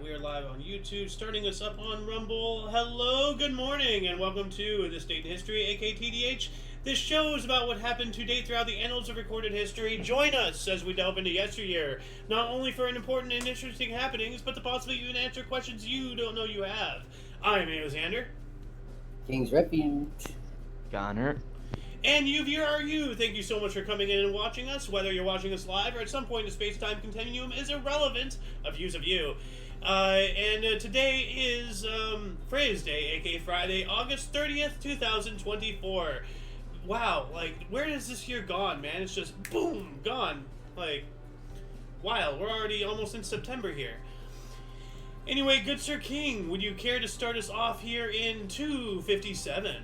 We are live on YouTube, starting us up on Rumble. Hello, good morning, and welcome to This Date in History, aka TDH. This show is about what happened to date throughout the annals of recorded history. Join us as we delve into yesteryear, not only for an important and interesting happenings, but to possibly even answer questions you don't know you have. I'm Alexander. King's Refuge. Connor. And you, viewer, are you. Thank you so much for coming in and watching us. Whether you're watching us live or at some point in the space-time continuum is irrelevant. A views of you. Today is Friz Day, aka Friday, August 30th, 2024. Wow, like, where has this year gone, man? It's just, boom, gone. Like, wow, we're already almost in September here. Anyway, good Sir King, would you care to start us off here in 257?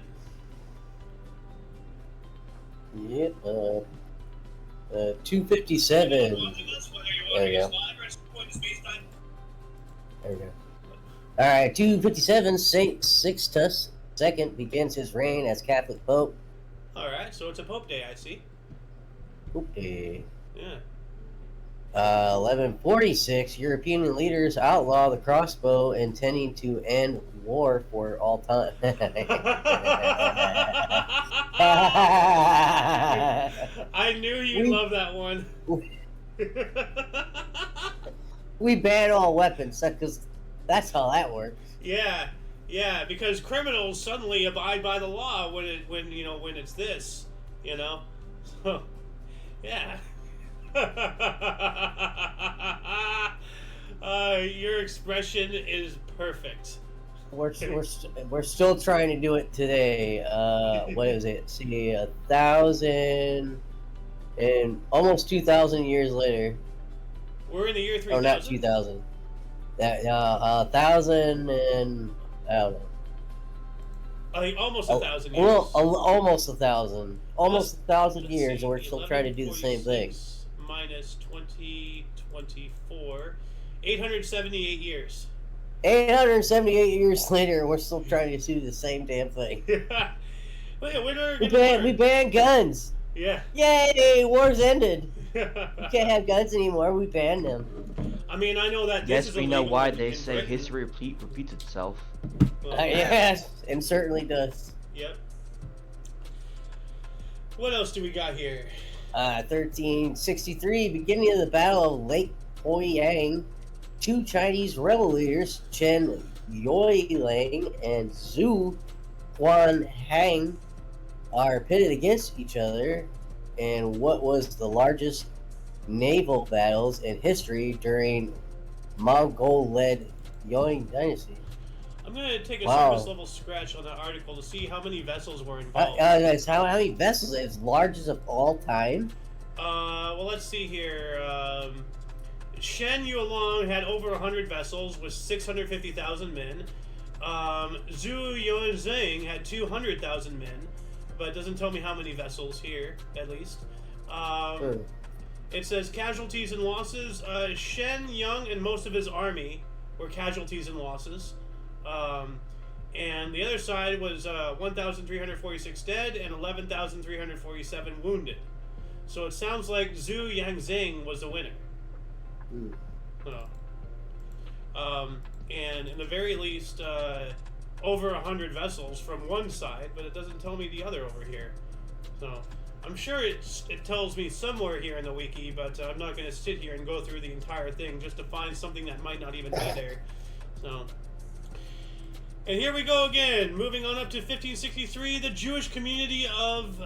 Yep, 257. There we go. There we go. Alright, 257, Saint Sixtus II begins his reign as Catholic Pope. Alright, so it's a Pope Day, I see. Pope Day. Yeah. 1146, European leaders outlaw the crossbow, intending to end war for all time. I knew you'd love that one. We ban all weapons, because that's how that works. Yeah, because criminals suddenly abide by the law when it's this, you know. So, yeah. Your expression is perfect. We're still trying to do it today. What is it? See, 1,000 and almost 2,000 years later. We're in the year 3000. Oh, not 2,000. That 1,000 and I don't know. I think almost 1,000 years. Well, almost 1,000. Almost 1,000 years, and we're still trying to do the same thing. Minus 2024, 878 years. 878 years later, we're still trying to do the same damn thing. Yeah. We banned guns. Yeah. Yay! War's ended. We can't have guns anymore. We banned them. I mean, I know that. Yes, we know why they say history repeats itself. Well, yes, and certainly does. Yep. What else do we got here? 1363, beginning of the Battle of Lake Poyang. Two Chinese rebel leaders, Chen Yoilang and Zhu Guanhang, are pitted against each other in what was the largest naval battles in history during Mongol-led Yuan dynasty. I'm going to take a surface level scratch on that article to see how many vessels were involved. How many vessels? As largest of all time? Well, let's see here. Shen Yuelong had over 100 vessels with 650,000 men. Zhu Yuanzheng had 200,000 men, but it doesn't tell me how many vessels here, at least. Sure. It says casualties and losses. Shen Yung and most of his army were casualties and losses. And the other side was 1,346 dead and 11,347 wounded. So it sounds like Zhu Yangzing was the winner. And in the very least, over 100 vessels from one side, but it doesn't tell me the other over here. So I'm sure it tells me somewhere here in the wiki, but I'm not going to sit here and go through the entire thing just to find something that might not even be there. So. And here we go again, moving on up to 1563, the Jewish community of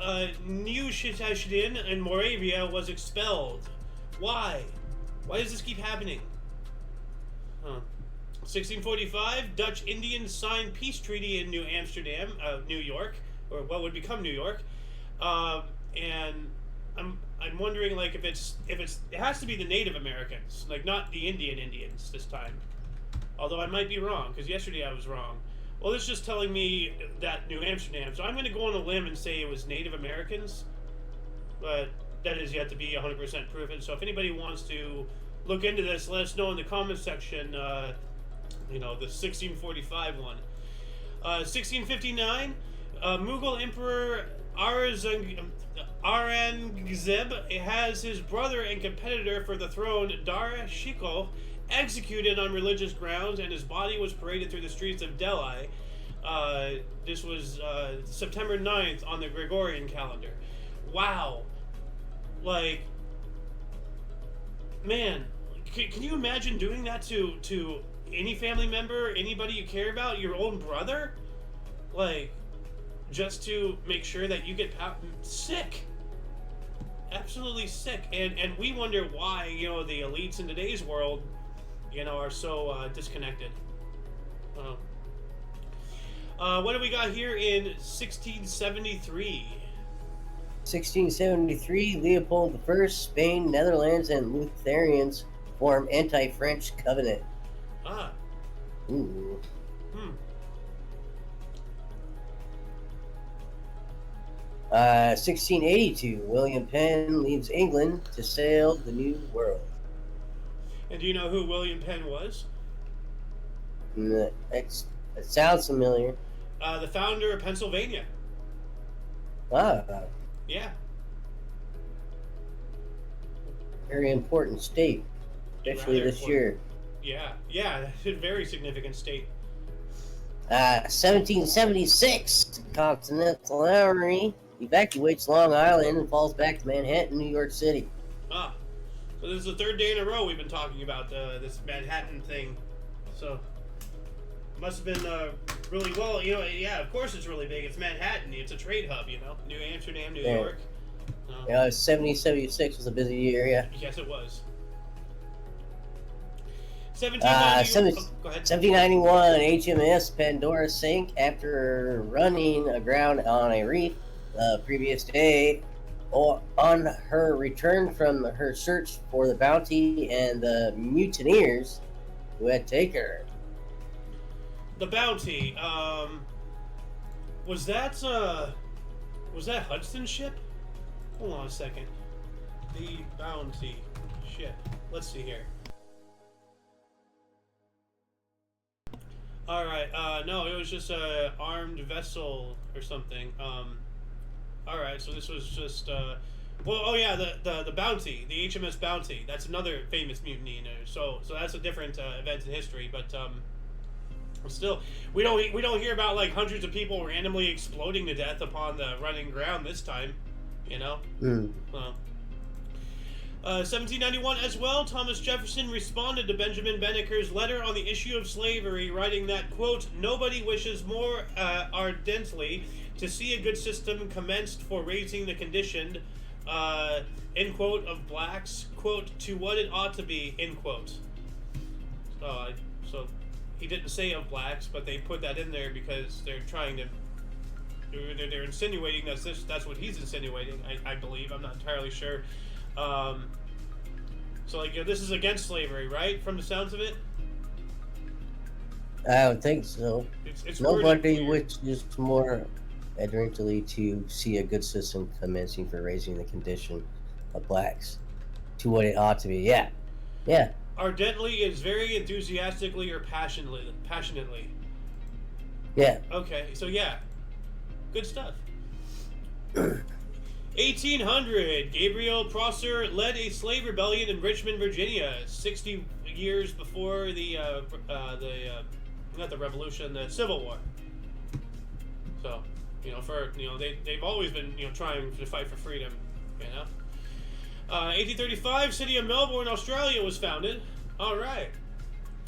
Neuschwanstein in Moravia was expelled. Why? Why does this keep happening? 1645, Dutch Indians signed peace treaty in New York, or what would become New York. And I'm wondering, like, if it has to be the Native Americans, like not the Indians this time. Although I might be wrong, because yesterday I was wrong. Well, this is just telling me that New Amsterdam. So I'm going to go on a limb and say it was Native Americans. But that is yet to be 100% proven. So if anybody wants to look into this, let us know in the comments section, the 1645 one. 1659, Mughal Emperor Aurangzeb has his brother and competitor for the throne, Dara Shikoh, executed on religious grounds, and his body was paraded through the streets of Delhi. This was September 9th on the Gregorian calendar. Wow. Like, man, can you imagine doing that to any family member, anybody you care about, your own brother? Like, just to make sure that you get sick. Absolutely sick. And we wonder why, the elites in today's world, are so disconnected. What do we got here in 1673? 1673, Leopold I, Spain, Netherlands, and Lutherans form anti-French covenant. Ah. Ooh. 1682, William Penn leaves England to sail the New World. And do you know who William Penn was? It sounds familiar. The founder of Pennsylvania. Ah, Yeah. very important state, especially Rather this important. year. Yeah, a very significant state. 1776, Continental Army evacuates Long Island and falls back to Manhattan, New York City. Ah. So this is the third day in a row we've been talking about this Manhattan thing. So, it must have been really well, yeah, of course it's really big. It's Manhattan. It's a trade hub, New Amsterdam, New York. 1776 was a busy year, yeah. Yes, it was. 1791. Go ahead. 1791, HMS Pandora sank after running aground on a reef the previous day. On her return from her search for the Bounty and the mutineers who had taken her. The Bounty. Was that Hudson ship? Hold on a second. The Bounty ship. Let's see here. Alright, no, it was just a armed vessel or something. Alright, so this was just, the Bounty, the HMS Bounty. That's another famous mutiny, so that's a different event in history, but, still, we don't hear about, like, hundreds of people randomly exploding to death upon the running ground this time, 1791 as well, Thomas Jefferson responded to Benjamin Banneker's letter on the issue of slavery, writing that, quote, nobody wishes more ardently to see a good system commenced for raising the condition, end quote, of blacks, quote, to what it ought to be, end quote. So he didn't say of blacks, but they put that in there because they're trying to, they're insinuating that's what he's insinuating, I believe. I'm not entirely sure. So, like, this is against slavery, right? From the sounds of it? I would think so. It's Nobody wishes more ardently to see a good system commencing for raising the condition of blacks to what it ought to be. Yeah. Yeah. Ardently is very enthusiastically or passionately. Yeah. Okay, so yeah. Good stuff. 1800, Gabriel Prosser led a slave rebellion in Richmond, Virginia, 60 years before not the Revolution, the Civil War. So, they've always been, trying to fight for freedom, 1835, city of Melbourne, Australia was founded. All right.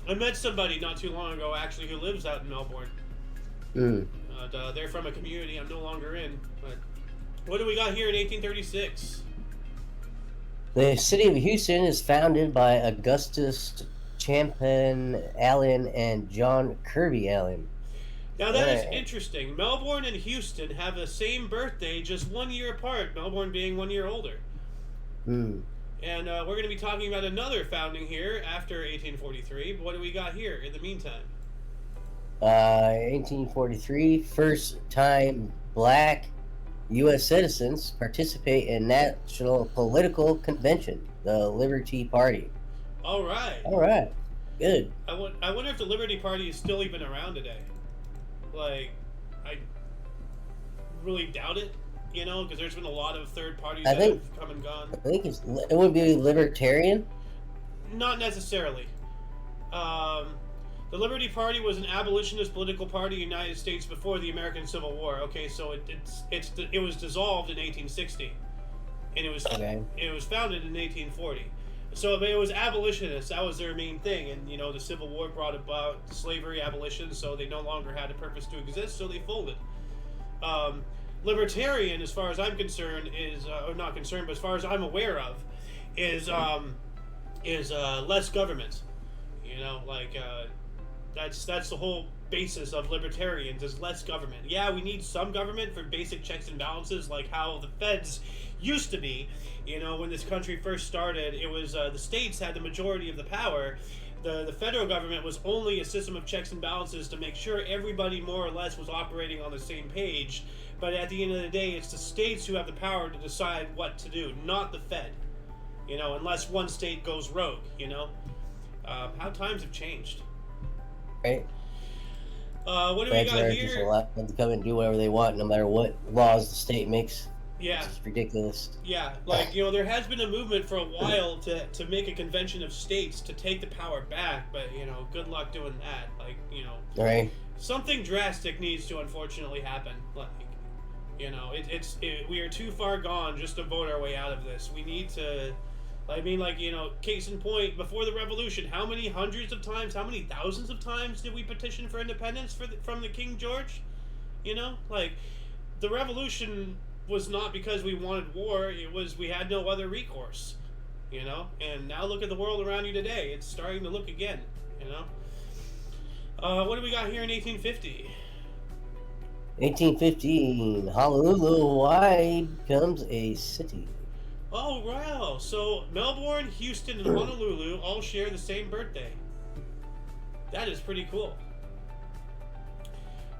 I met somebody not too long ago, actually, who lives out in Melbourne. They're from a community I'm no longer in, but... What do we got here in 1836? The city of Houston is founded by Augustus Champion Allen and John Kirby Allen. Now that is interesting. Melbourne and Houston have the same birthday, just 1 year apart, Melbourne being 1 year older. And we're going to be talking about another founding here after 1843. But what do we got here in the meantime? 1843, first time black U.S. citizens participate in National Political Convention, the Liberty Party. All right. All right. Good. I wonder if the Liberty Party is still even around today. Like, I really doubt it, because there's been a lot of third parties that have come and gone. I think it would be libertarian. Not necessarily. The Liberty Party was an abolitionist political party in the United States before the American Civil War. Okay, so it was dissolved in 1860, and it was founded in 1840. So it was abolitionists. That was their main thing, and the Civil War brought about slavery abolition. So they no longer had a purpose to exist. So they folded. Libertarian, as far as I'm concerned, is or not concerned, but as far as I'm aware of, is less government. That's the whole basis of libertarians is less government. Yeah, we need some government for basic checks and balances, like how the feds used to be. When this country first started, it was the states had the majority of the power. The federal government was only a system of checks and balances to make sure everybody more or less was operating on the same page. But at the end of the day, it's the states who have the power to decide what to do, not the Fed. Unless one state goes rogue. How times have changed. Right. What do we got here? Just allow them to come and do whatever they want, no matter what laws the state makes. Yeah. It's ridiculous. Yeah, there has been a movement for a while to make a convention of states to take the power back, but, good luck doing that. Right. Something drastic needs to unfortunately happen. We are too far gone just to vote our way out of this. We need to... case in point, before the revolution, how many hundreds of times, how many thousands of times did we petition for independence from the King George? The revolution was not because we wanted war, it was we had no other recourse, and now look at the world around you today. It's starting to look again, What do we got here in 1850? 1815, Honolulu, Hawaii becomes a city. Oh, wow. So Melbourne, Houston, and Honolulu all share the same birthday. That is pretty cool.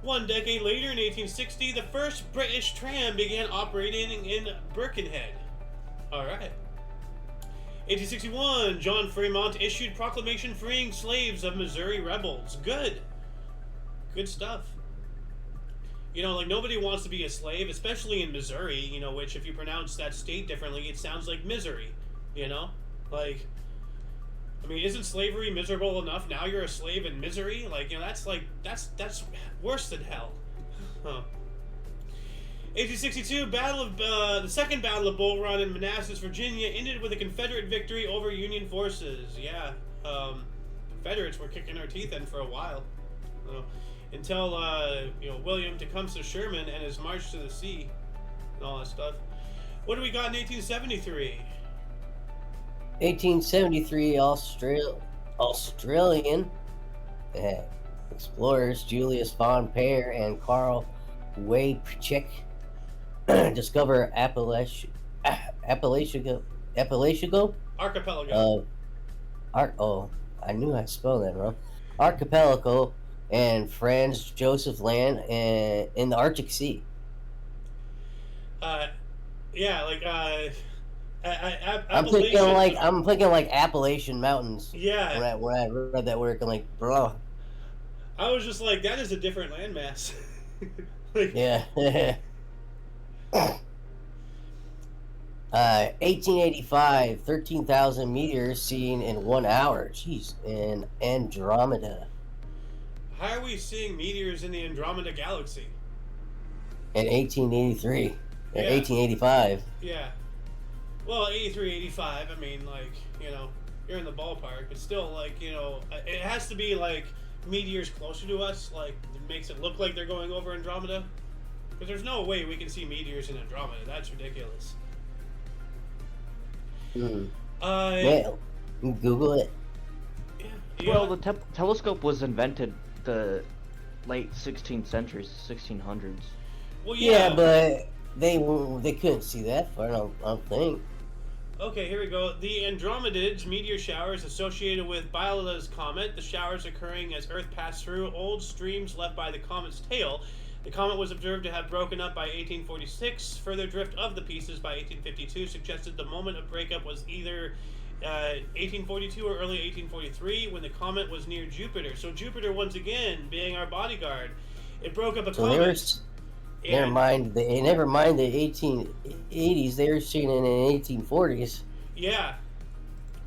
One decade later, in 1860, the first British tram began operating in Birkenhead. All right. 1861, John Fremont issued proclamation freeing slaves of Missouri rebels. Good. Good stuff. Nobody wants to be a slave, especially in Missouri, which if you pronounce that state differently, it sounds like misery, isn't slavery miserable enough? Now you're a slave in misery? That's worse than hell. Huh. 1862, the Second Battle of Bull Run in Manassas, Virginia, ended with a Confederate victory over Union forces. Yeah, Confederates were kicking our teeth in for a while. Until William Tecumseh Sherman and his march to the sea and all that stuff. What do we got in 1873? 1873, Australian explorers Julius von Payer and Carl Weichert discover Archipelago. I knew I spelled that wrong. Archipelago and Franz Joseph Land in the Arctic Sea. I'm thinking like Appalachian Mountains. Yeah. When I read that word, I'm like, bro. I was just like, that is a different landmass. Yeah. 1885, 13,000 meteors seen in 1 hour. Jeez, in Andromeda. How are we seeing meteors in the Andromeda Galaxy? In 1883. Yeah. 1885. Yeah. Well, 83, 85, you're in the ballpark. But still, it has to be, meteors closer to us. It makes it look like they're going over Andromeda. Because there's no way we can see meteors in Andromeda. That's ridiculous. Google it. Yeah. Well, the telescope was invented the late 16th century, 1600s. Well, yeah, but they couldn't see that far. I don't think. Okay, here we go. The Andromedids meteor showers associated with Biela's comet. The showers occurring as Earth passed through old streams left by the comet's tail. The comet was observed to have broken up by 1846. Further drift of the pieces by 1852 suggested the moment of breakup was either 1842 or early 1843 when the comet was near Jupiter. So Jupiter, once again, being our bodyguard, it broke up a comet. Never mind the 1880s. They were seen in the 1840s. Yeah.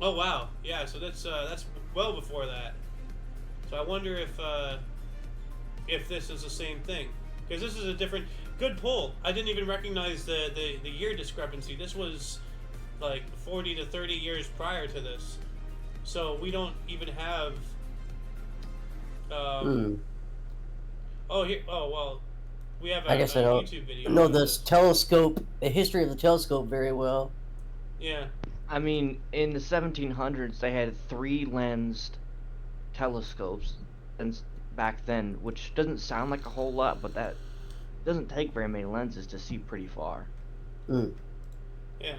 Oh wow. Yeah. So that's well before that. So I wonder if this is the same thing, because this is a different. Good pull. I didn't even recognize the year discrepancy. This was like 40 to 30 years prior to this, so we don't even have. Oh here. Oh well, we have I a guess I don't YouTube video. know of the this. telescope, the history of the telescope very well. Yeah. I mean, in the 1700s, they had 3-lensed telescopes, and back then, which doesn't sound like a whole lot, but that doesn't take very many lenses to see pretty far. Yeah.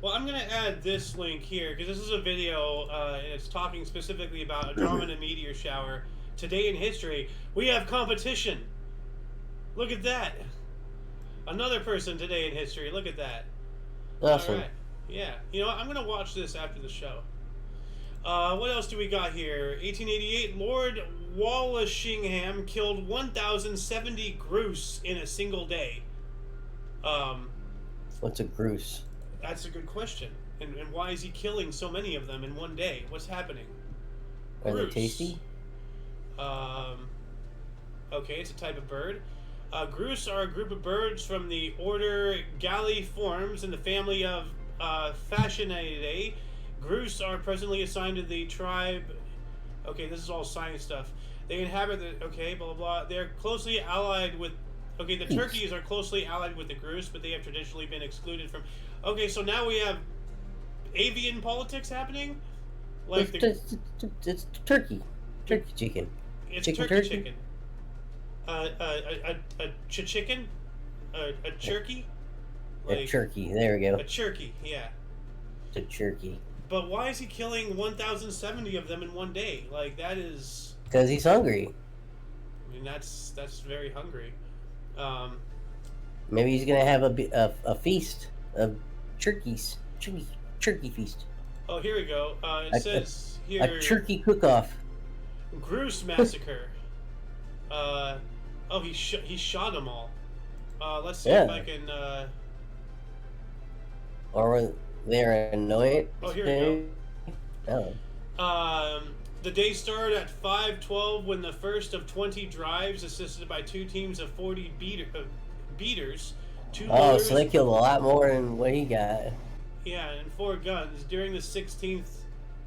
Well, I'm going to add this link here because this is a video and it's talking specifically about Andromeda meteor shower. Today in history, we have competition. Look at that. Another person today in history. Look at that. Awesome. All right. Yeah. You know what? I'm going to watch this after the show. What else do we got here? 1888, Lord Walsingham killed 1,070 grouse in a single day. What's a grouse? That's a good question. And why is he killing so many of them in one day? What's happening? Are they Grouse. tasty? Okay, it's a type of bird. Grouse are a group of birds from the order Galliformes in the family of Fascinae. Grouse are presently assigned to the tribe. Okay, this is all science stuff. They inhabit the. Okay, blah blah blah. They're closely allied with. Okay, the turkeys are closely allied with the grouse, but they have traditionally been excluded from. Okay, so now we have avian politics happening. Like It's turkey. Turkey chicken. it's chicken turkey turkey? chicken. A chicken, a turkey. A turkey. There we go. A turkey, yeah. It's a turkey. But why is he killing 1,070 of them in one day? Like that is. Because he's hungry. I mean, that's very hungry. Maybe he's gonna have a feast of turkeys. Turkey feast. Oh, here we go. It says here. A turkey cook-off. Grouse massacre. Oh, he shot them all. Let's see if I can. Or they're annoying. Oh, here we go. Oh. The day started at 5:12 when the first of 20 drives, assisted by 2 teams of 40 beaters, 2 Oh, loaders, so they killed a lot more than what he got. yeah, and 4 guns. During the 16th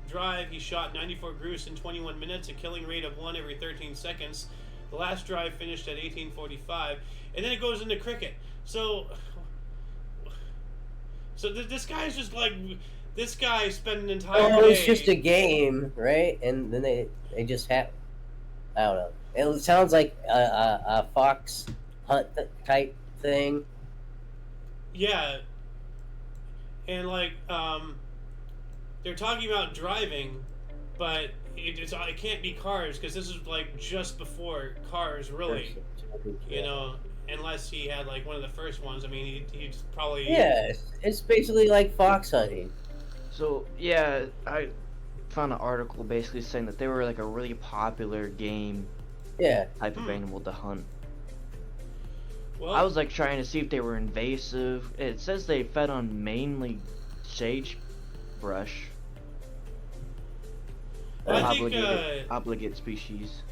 drive, he shot 94 grouse in 21 minutes, a killing rate of 1 every 13 seconds. The last drive finished at 18:45, and then it goes into cricket. So this guy's just like. This guy spent an entire day. Oh, it's just a game, right? And then they just have. I don't know. It sounds like a fox hunt type thing. Yeah. And like, they're talking about driving, but it can't be cars because this is like just before cars, really. You know, unless he had like one of the first ones. I mean, he's probably. Yeah, it's basically like fox hunting. So, yeah, I found an article basically saying that they were like a really popular game type of animal to hunt. Well, I was like trying to see if they were invasive. It says they fed on mainly sagebrush. I think, Obligate species.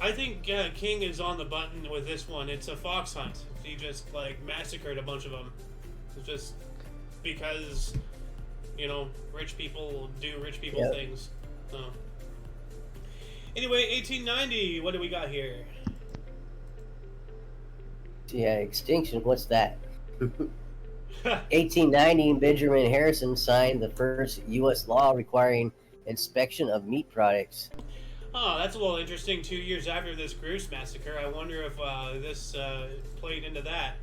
I think King is on the button with this one. It's a fox hunt. He just like massacred a bunch of them. It's just because. You know, rich people do rich people things. So. Anyway, 1890. What do we got here? Yeah, extinction. What's that? 1890, Benjamin Harrison signed the first U.S. law requiring inspection of meat products. Oh, that's a little interesting. 2 years after this grouse massacre, I wonder if this played into that.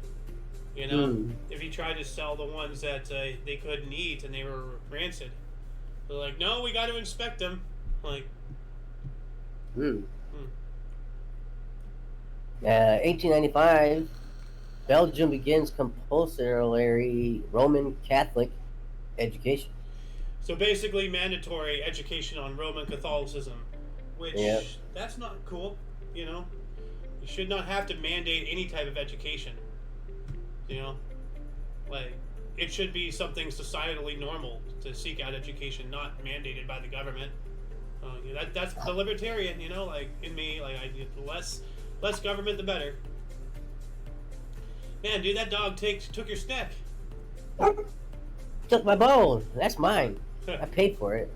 You know, if he tried to sell the ones that they couldn't eat and they were rancid. They're like, no, we got to inspect them. Like, 1895, Belgium begins compulsory Roman Catholic education. So basically mandatory education on Roman Catholicism, which that's not cool, you know. You should not have to mandate any type of education. You know, like it should be something societally normal to seek out education, not mandated by the government. That's the libertarian, you know, like in me, like I less government the better. Man, dude, that dog took your snack. Took my bone. That's mine. I paid for it.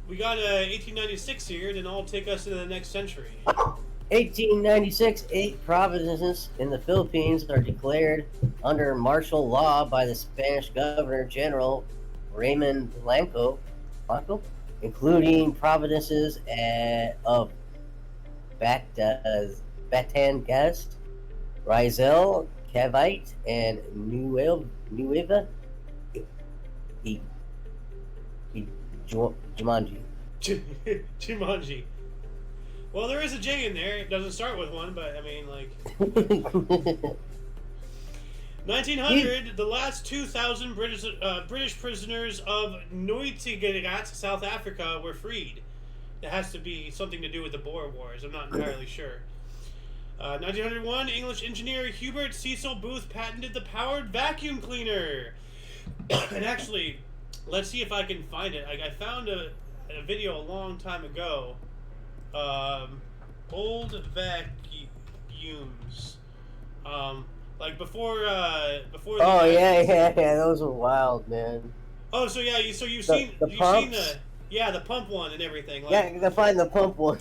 We got 1896 here, then I'll take us into the next century. 1896, 8 provinces in the Philippines are declared under martial law by the Spanish Governor General Raymond Blanco, including provinces of Batangas, Rizal, Cavite, and Nueva Jumanji. Jumanji. Well, there is a J in there. It doesn't start with one, but I mean, like. 1900, the last 2,000 British prisoners of Nooitgegat, South Africa, were freed. It has to be something to do with the Boer Wars. I'm not entirely sure. 1901, English engineer Hubert Cecil Booth patented the powered vacuum cleaner. And actually, let's see if I can find it. I found a video a long time ago. Old vacuums. Like before. Oh yeah. Those were wild, man. Oh, so yeah. You've seen the pump one and everything. Like, yeah, to find the pump one.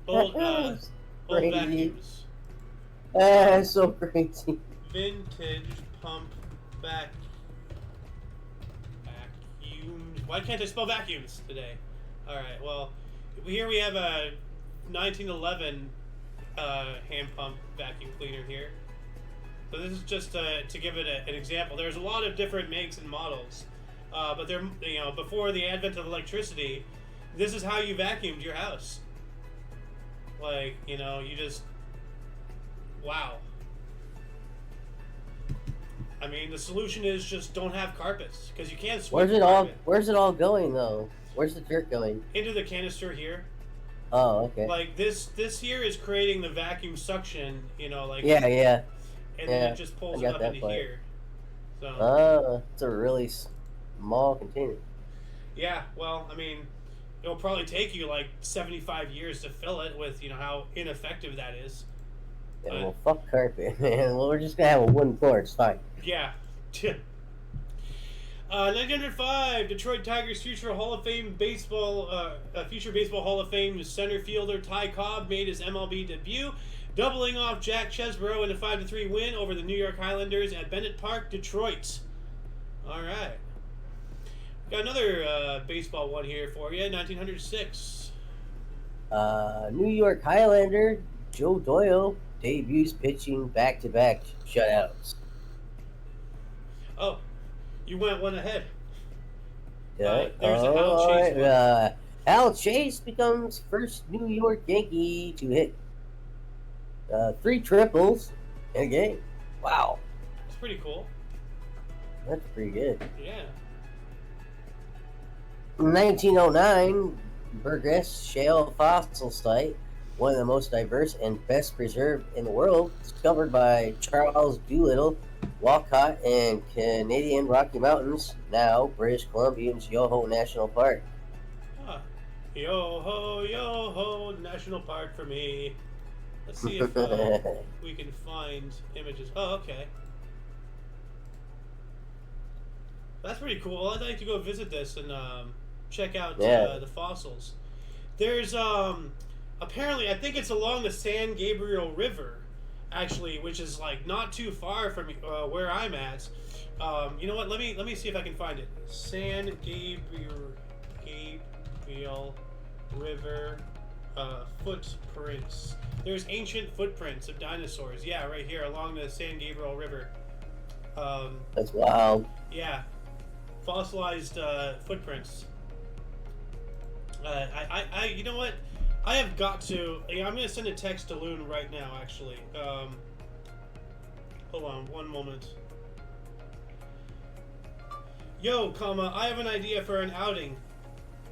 old vacuums. That's so crazy. Vintage pump vacuums. Why can't I spell vacuums today? All right. Well, here we have a 1911 hand pump vacuum cleaner here. So this is just to give it an example. There's a lot of different makes and models, but they're before the advent of electricity, this is how you vacuumed your house. Like you just wow. I mean, the solution is just don't have carpets because you can't sweep. Where's it all going though? Where's the dirt going? Into the canister here. Oh, okay. Like this here is creating the vacuum suction. Like yeah. And then it just pulls it up into here. So. It's a really small container. Yeah, well, I mean, it'll probably take you like 75 years to fill it with, how ineffective that is. Yeah, well, fuck carpet, man. Well, we're just gonna have a wooden floor. It's fine. Yeah. 1905, Detroit Tigers future Hall of Fame future baseball Hall of Fame center fielder Ty Cobb made his MLB debut, doubling off Jack Chesborough in a 5-3 win over the New York Highlanders at Bennett Park, Detroit. All right. Got another baseball one here for you. 1906. New York Highlander Joe Doyle debuts pitching back-to-back shutouts. Oh, you went one ahead. Yeah. There's a Hal Chase one. Hal Chase becomes first New York Yankee to hit 3 triples in a game. Wow. It's pretty cool. That's pretty good. Yeah. 1909, Burgess Shale fossil site, one of the most diverse and best preserved in the world, discovered by Charles Doolittle, Walcott, and Canadian Rocky Mountains, now British Columbia's Yoho National Park. Huh. Yo-ho, National Park for me. Let's see if we can find images. Oh, okay. That's pretty cool. I'd like to go visit this and check out the fossils. There's apparently, I think it's along the San Gabriel River, actually, which is like not too far from where I'm at. You know what? Let me see if I can find it. San Gabriel River footprints. There's ancient footprints of dinosaurs. Yeah, right here along the San Gabriel River. That's wild. Yeah, fossilized footprints. You know what? I have got to. I'm gonna send a text to Loon right now. Actually, hold on one moment. Yo, I have an idea for an outing.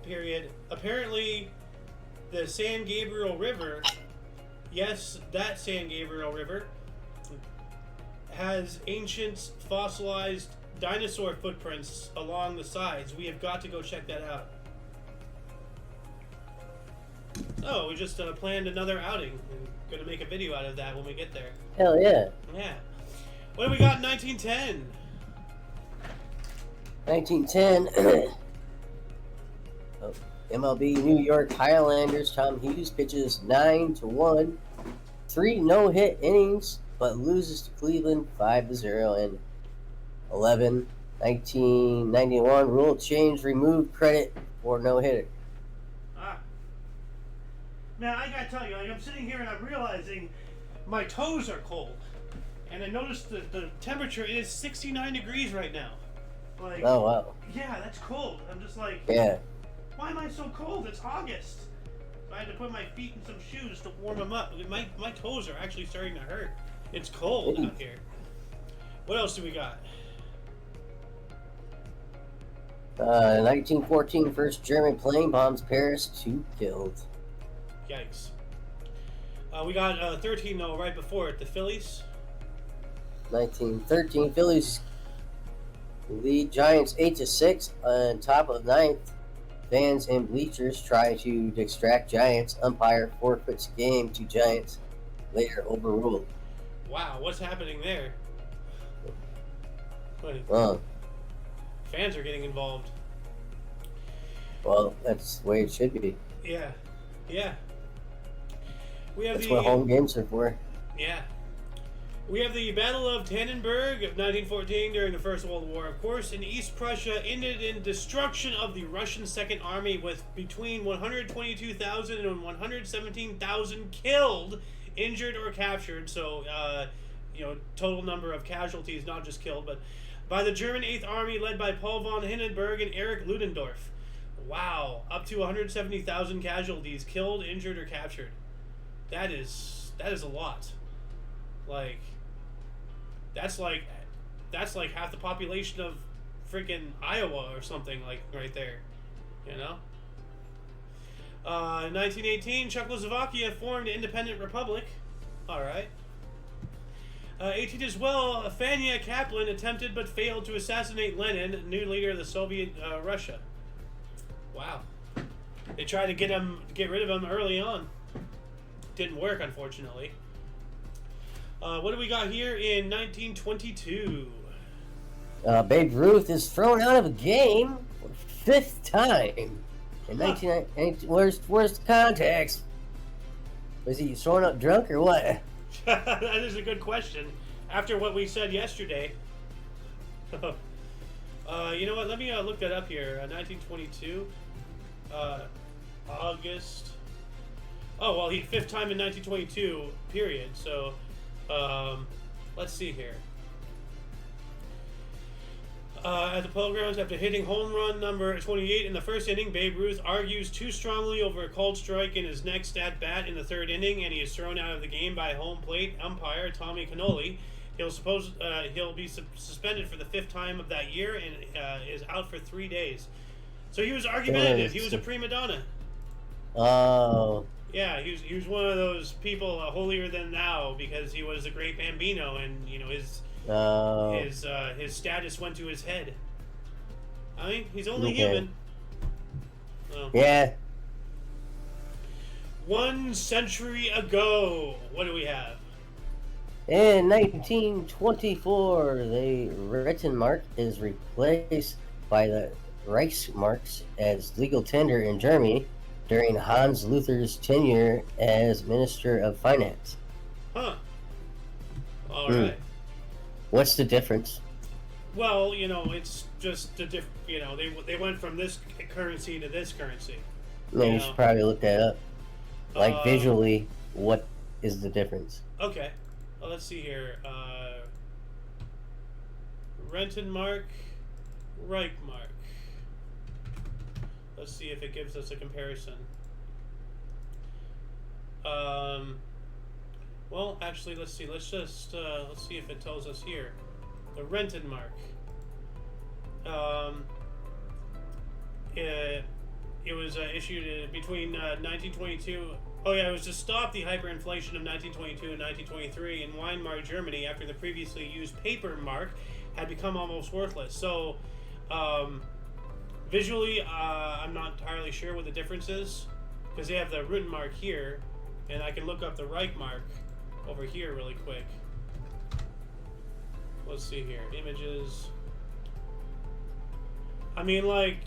Period. Apparently, the San Gabriel River. Yes, that San Gabriel River has ancient fossilized dinosaur footprints along the sides. We have got to go check that out. Oh, we just planned another outing. I'm gonna make a video out of that when we get there. Hell yeah. Yeah. What do we got in 1910? 1910. MLB New York Highlanders. Tom Hughes pitches 9-1, 3 no-hit innings, but loses to Cleveland 5-0 and 11. 1991 rule change, removed credit for no-hitter. Man, I gotta tell you, like, I'm sitting here and I'm realizing my toes are cold, and I noticed that the temperature is 69 degrees right now. Like, oh wow. Yeah, that's cold. I'm just like, yeah. Why am I so cold? It's August. So I had to put my feet in some shoes to warm them up. My toes are actually starting to hurt. It's cold out here. What else do we got? 1914 first German plane bombs Paris, 2 killed. Yikes. We got 13 though right before it. The Phillies. 1913 Phillies lead Giants 8-6 on top of 9th. Fans and bleachers try to distract Giants. Umpire forfeits game to Giants. Later overruled. Wow, what's happening there? Fans are getting involved. Well, that's the way it should be. Yeah. We have that's what home games are for. Yeah. We have the Battle of Tannenberg of 1914 during the First World War, of course. In East Prussia ended in destruction of the Russian Second Army with between 122,000 and 117,000 killed, injured, or captured. So, total number of casualties, not just killed, but by the German 8th Army led by Paul von Hindenburg and Erich Ludendorff. Wow, up to 170,000 casualties, killed, injured, or captured. That is a lot. Like, that's like half the population of freaking Iowa or something, like, right there. You know? 1918, Czechoslovakia formed an independent republic. Alright. 18 as well, Fania Kaplan attempted but failed to assassinate Lenin, new leader of the Soviet Russia. Wow. They tried to get rid of him early on. Didn't work, unfortunately. What do we got here in 1922? Babe Ruth is thrown out of a game for 5th time. In 1990, where's the context? Was he thrown up drunk or what? That is a good question. After what we said yesterday. You know what? Let me look that up here. 1922. August. Oh, well, 5th time in 1922, period. So, let's see here. At the Polo Grounds, after hitting home run number 28 in the first inning, Babe Ruth argues too strongly over a called strike in his next at-bat in the 3rd inning, and he is thrown out of the game by home plate umpire Tommy Cannoli. He'll be suspended for the 5th time of that year and is out for 3 days. So he was argumentative. He was a prima donna. Oh. Yeah, he was one of those people holier than thou because he was the great Bambino, and his status went to his head. I mean, he's only human. Oh. Yeah. 1 century ago, what do we have? In 1924, the Rittenmark is replaced by the Reichsmarks as legal tender in Germany during Hans Luther's tenure as Minister of Finance. Huh. All right. What's the difference? Well, it's just the they went from this currency to this currency. You should probably look that up. Like visually, what is the difference? Okay. Well, let's see here. Rentenmark, Reichmark. Let's see if it gives us a comparison. Well, actually, let's see. Let's see if it tells us here. The Rentenmark. It was issued between 1922. Oh yeah, it was to stop the hyperinflation of 1922 and 1923 in Weimar, Germany, after the previously used paper mark had become almost worthless. So, visually, I'm not entirely sure what the difference is, because they have the Rutten mark here, and I can look up the Reich mark over here really quick. Let's see here, images. I mean, like,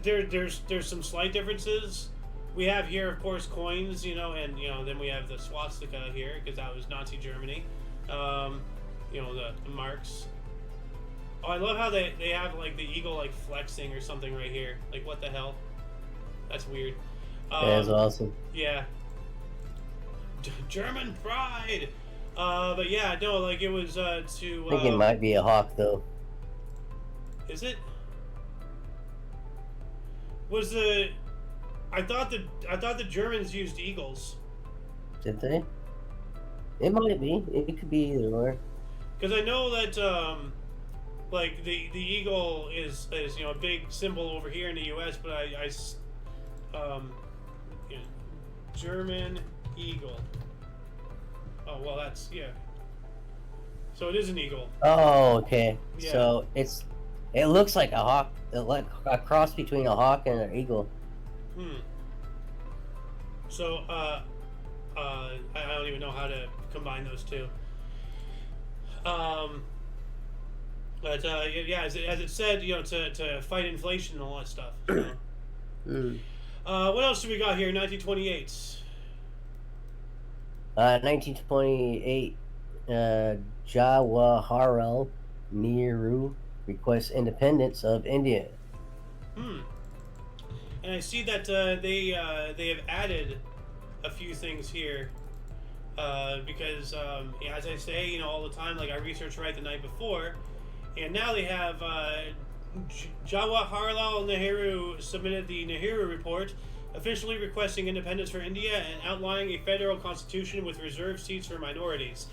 there's some slight differences. We have here, of course, coins, you know, and then we have the swastika here because that was Nazi Germany. You know, the marks. Oh, I love how they have like the eagle like flexing or something right here. Like, what the hell? That's weird. That's awesome. Yeah. German pride. But yeah, no, like it was to. I think it might be a hawk though. Is it? Was the? I thought the Germans used eagles. Did they? It might be. It could be either or. Because I know that like the eagle is you know a big symbol over here in the U.S., but I you know, German eagle. Oh well, that's yeah. So it is an eagle. Oh, okay. Yeah. So it looks like a hawk, like a cross between a hawk and an eagle. So I don't even know how to combine those two. But yeah, as it said, you know, to fight inflation and all that stuff. So. What else do we got here? 1928. 1928, Jawaharlal Nehru requests independence of India. And I see that they have added a few things here because yeah, as I say, you know, all the time, like I researched right the night before, and now they have Jawaharlal Nehru submitted the Nehru Report, officially requesting independence for India and outlining a federal constitution with reserved seats for minorities.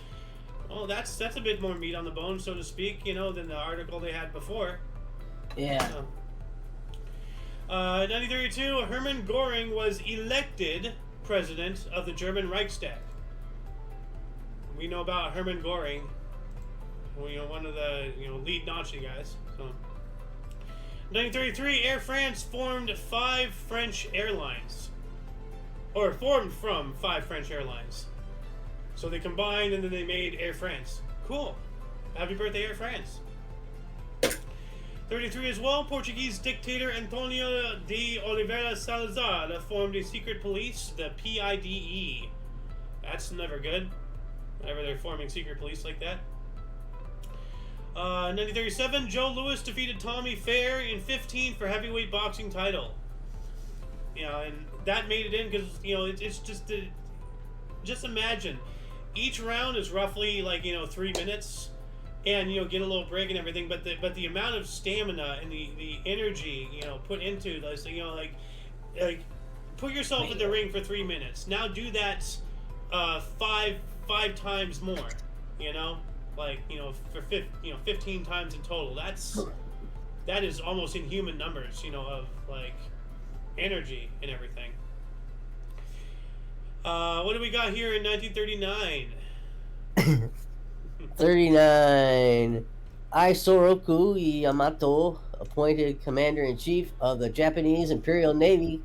Well, that's a bit more meat on the bone, so to speak, you know, than the article they had before. Yeah. 1932, Hermann Göring was elected president of the German Reichstag. We know about Hermann Göring, you know, one of the lead Nazi guys. So, 1933, Air France formed from 5 French airlines. So they combined and then they made Air France. Cool. Happy birthday, Air France. 33 as well, Portuguese dictator Antonio de Oliveira Salazar formed a secret police, the PIDE. That's never good, whenever they're forming secret police like that. 1937, Joe Louis defeated Tommy Fair in 15 for heavyweight boxing title. You know, and that made it in because, you know, it's just imagine, each round is roughly like, 3 minutes. And get a little break and everything, but the amount of stamina and the energy put into this, like put yourself in the ring for 3 minutes. Now do that five times more, for 15 times in total. That is almost inhuman numbers, of like energy and everything. What do we got here in 1939? 39. Isoroku Yamato appointed commander-in-chief of the Japanese Imperial Navy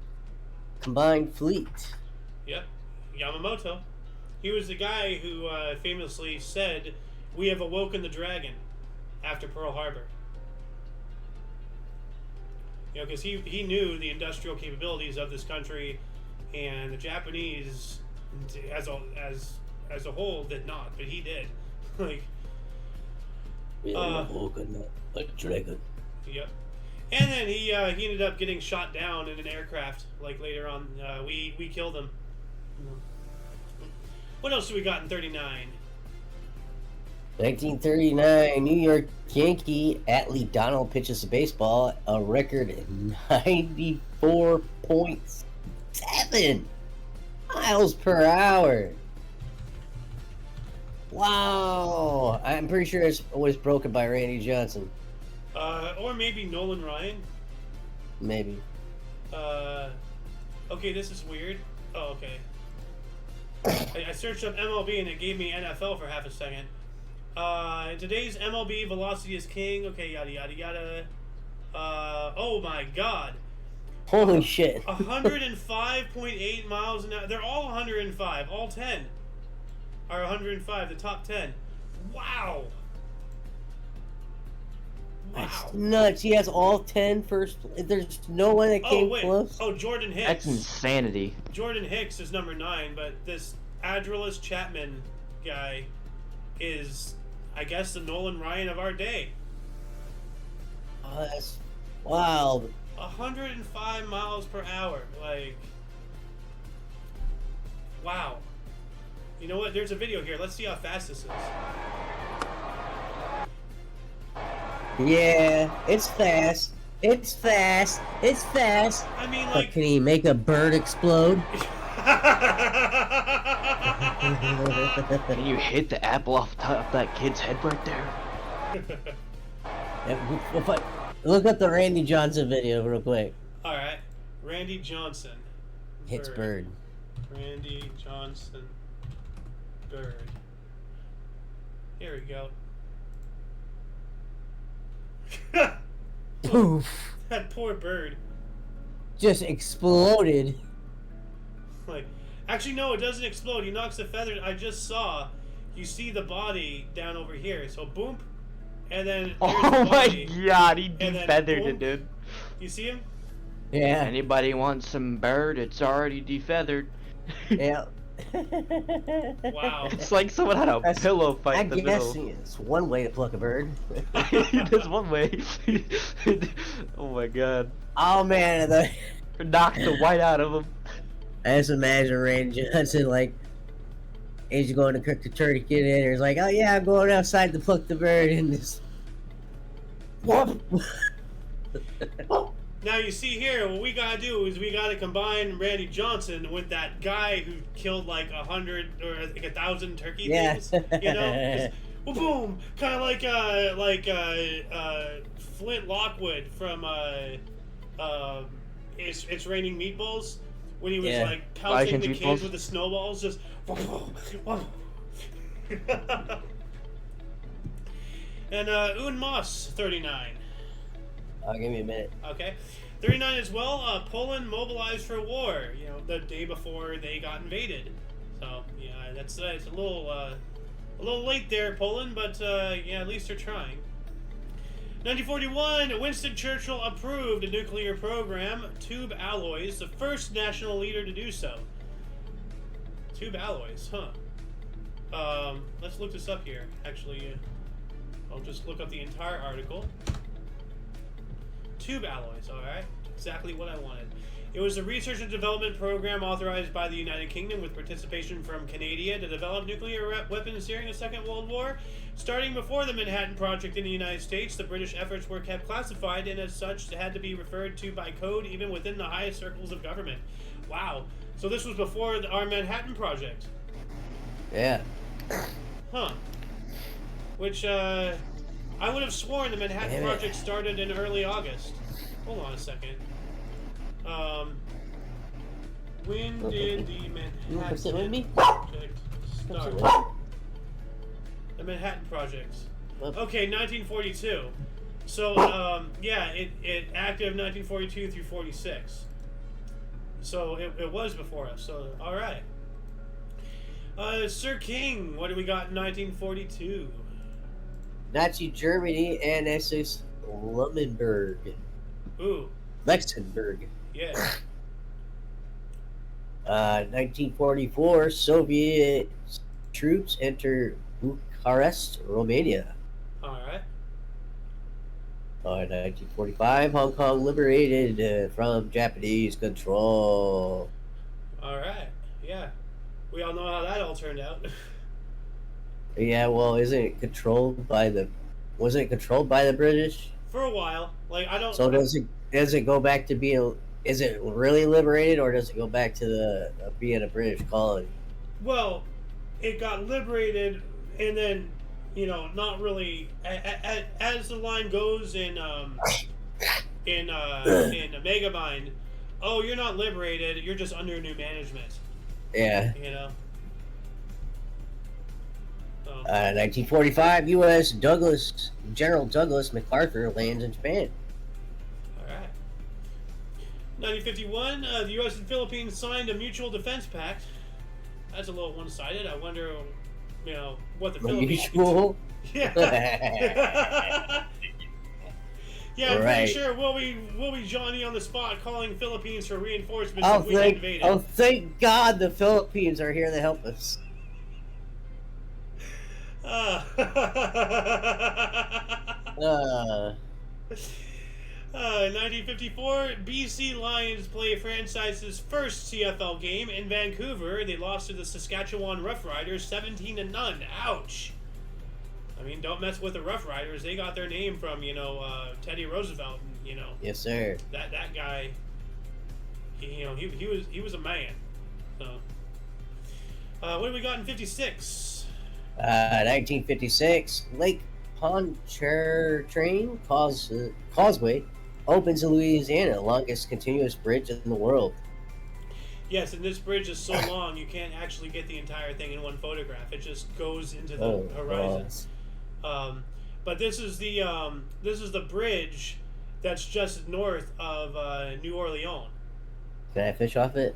Combined Fleet. Yep, Yamamoto. He was the guy who famously said, "We have awoken the dragon," after Pearl Harbor. Because he knew the industrial capabilities of this country, and the Japanese, as a whole, did not, but he did. Like, We have awoken the dragon. Yep. And then he ended up getting shot down in an aircraft. Like later on, we killed him. What else do we got in 39? 1939, New York Yankee athlete Donald pitches a baseball a record 94.7 miles per hour. Wow! I'm pretty sure it was broken by Randy Johnson. Or maybe Nolan Ryan. Maybe. Okay, this is weird. Oh, okay. I searched up MLB and it gave me NFL for half a second. In today's MLB, velocity is king. Okay, yada yada yada. Oh my God. Holy shit. 105.8 miles an hour. They're all 105. All 10 are 105. The top 10. Wow. That's Wow. nuts. He has all 10 first. There's no one that Oh came wait. close. Oh, Jordan Hicks. That's insanity. Jordan Hicks is number 9, but this Adrilis Chapman guy is, I guess, the Nolan Ryan of our day. Oh, that's wild. 105 miles per hour. Like, wow. You know what? There's a video here. Let's see how fast this is. Yeah, it's fast. It's fast. It's fast. I mean, But like. can he make a bird explode? Can you hit the apple off top of that kid's head right there? Look up the Randy Johnson video real quick. All right, Randy Johnson. Hits bird. Randy Johnson. Bird. Here we go. Poof. That poor bird. Just exploded. Like, actually, no, it doesn't explode. He knocks the feather. I just saw. You see the body down over here. So boom, and then there's Oh the my body. God, he And then defeathered boom. it, dude. You see him? Yeah. Anybody wants some bird? It's already defethered. Yeah. Wow. It's like someone had a That's- pillow fight I in the guess middle. it's one way to pluck a bird. There's one way. Oh my God. Oh man, Knocked the white out of him. I just imagine Randy Johnson like he's going to cook the turkey in and he's like, oh yeah, I'm going outside to pluck the bird and this. Now you see here, what we gotta do is we gotta combine Randy Johnson with that guy who killed like 100 or like 1,000 turkey Yeah. things. You know, just, well, boom, kind of like Flint Lockwood from It's Raining Meatballs when he was Yeah. like pelting the Meatballs. kids with the snowballs, just. And Un Moss 39. Give me a minute. Okay. 39 as well. Poland mobilized for war. You know, the day before they got invaded. So yeah, that's it's a little late there, Poland, but yeah, at least they're trying. 1941, Winston Churchill approved a nuclear program, tube alloys, the first national leader to do so. Tube alloys, huh? Let's look this up here. Actually, I'll just look up the entire article. Tube alloys, alright. Exactly what I wanted. It was a research and development program authorized by the United Kingdom with participation from Canada to develop nuclear weapons during the Second World War. Starting before the Manhattan Project in the United States, the British efforts were kept classified and as such had to be referred to by code even within the highest circles of government. Wow. So this was before our Manhattan Project. Yeah. Huh. Which, I would have sworn the Manhattan Damn it. Project started in early August. Hold on a second. When did the You wanna sit with me? Manhattan Project Come sit start? with me. The Manhattan Project. Well- Okay, 1942. So, yeah, it active 1942 through 46. So it was before us. So, all right. Sir King, what do we got in 1942? Nazi Germany and SS Luxembourg. Ooh, Luxembourg. yeah. 1944, Soviet troops enter Bucharest, Romania. All right. 1945, Hong Kong liberated from Japanese control. All right. Yeah. We all know how that all turned out. Yeah, well, wasn't it controlled by the British? For a while. Like, I don't... So does it go back to being? Is it really liberated, or does it go back to the being a British colony? Well, it got liberated, and then, you know, not really... As the line goes in Megamind, oh, you're not liberated, you're just under new management. Yeah. You know? So, 1945, U.S. General Douglas MacArthur lands in Japan. all right. 1951, the U.S. and Philippines signed a mutual defense pact. That's a little one-sided. I wonder, what the Philippines. Mutual. Yeah. Yeah, I'm Right. pretty sure we'll be Johnny on the spot calling Philippines for reinforcements if we get invaded. Thank God the Philippines are here to help us. 1954, BC Lions play franchise's first CFL game in Vancouver. They lost to the Saskatchewan Roughriders 17-0. Ouch. I mean, don't mess with the Rough Riders. They got their name from, Teddy Roosevelt. Yes, sir. That guy. He was a man. So, what do we got in 56? 1956, Lake Pontchartrain Causeway opens in Louisiana, longest continuous bridge in the world. Yes, and this bridge is so long you can't actually get the entire thing in one photograph. It just goes into the horizon. But this is the bridge that's just north of New Orleans. Can I fish off it?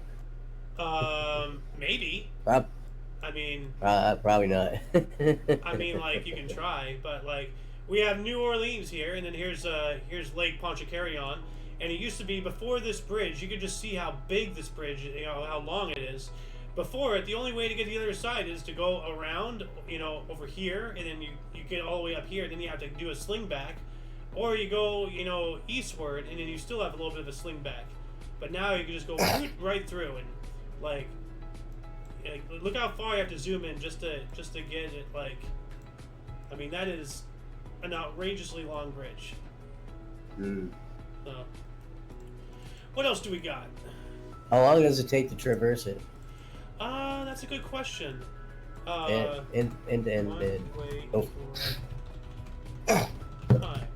Maybe. I mean, probably not. I mean, like, you can try, but like we have New Orleans here, and then here's Lake Pontchartrain, and it used to be before this bridge. You could just see how big this bridge, how long it is. Before it, the only way to get to the other side is to go around, over here, and then you get all the way up here. Then you have to do a sling back, or you go, eastward, and then you still have a little bit of a sling back. But now you can just go right through, and like, look how far you have to zoom in just to get it. Like, I mean, that is an outrageously long bridge. So, what else do we got? How long does it take to traverse it? That's a good question. And. Oh. Time.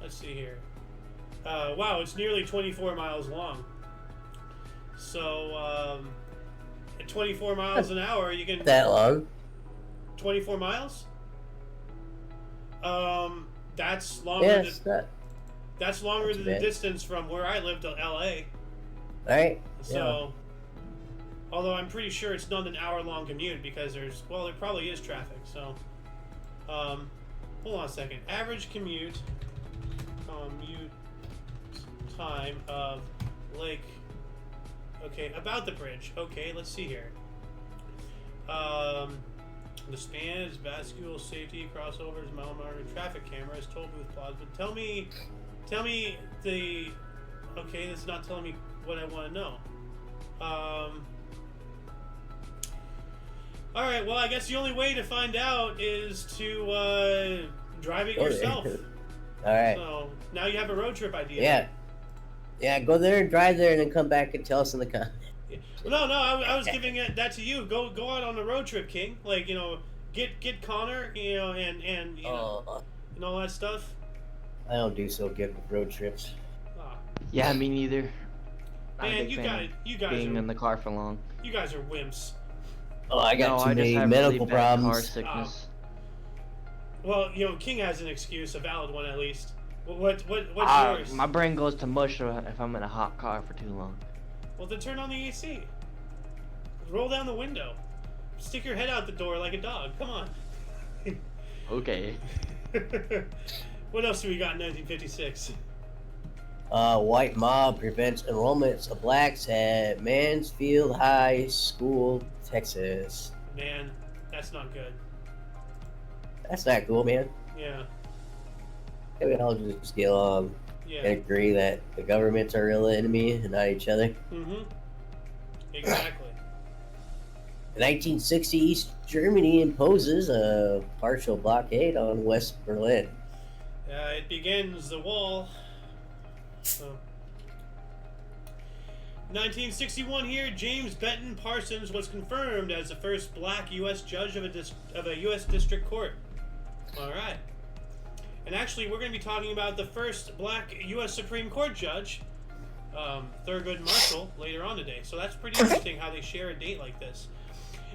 Let's see here. Wow, it's nearly 24 miles long. So, at 24 miles an hour, you can. That long? 24 miles? That's longer. Yes, that's longer than the distance from where I live to LA. Right. So, although I'm pretty sure it's not an hour-long commute because there probably is traffic. So, hold on a second. Average commute time of Lake. Okay, about the bridge. Okay, let's see here. The span is vascular safety, crossovers, mile marker, traffic cameras, toll booth plaza. But tell me the. Okay, this is not telling me what I want to know. All right. Well, I guess the only way to find out is to drive it yourself. All right. So now you have a road trip idea. Yeah. Yeah. Go there and drive there, and then come back and tell us in the comments. No. I was giving that to you. Go out on a road trip, King. Like, get Connor, and and all that stuff. I don't do so good with road trips. Yeah, me neither. Man, you guys being are in the car for long. You guys are wimps. Oh, I got too many have medical really bad car problems. sickness. Well, King has an excuse, a valid one at least. What's yours? My brain goes to mush if I'm in a hot car for too long. Well, then turn on the AC. Roll down the window. Stick your head out the door like a dog. Come on. Okay. What else do we got in 1956? White mob prevents enrollments of blacks at Mansfield High School, Texas. Man, that's not good. That's not cool, man. Yeah. We all just get along and agree that the governments are real enemy and not each other. Mm-hmm. Exactly. In 1960, East Germany imposes a partial blockade on West Berlin. It begins the wall. So. 1961 here, James Benton Parsons was confirmed as the first black U.S. judge of a U.S. district court. All right. And actually, we're going to be talking about the first black U.S. Supreme Court judge, Thurgood Marshall, later on today. So that's pretty interesting how they share a date like this.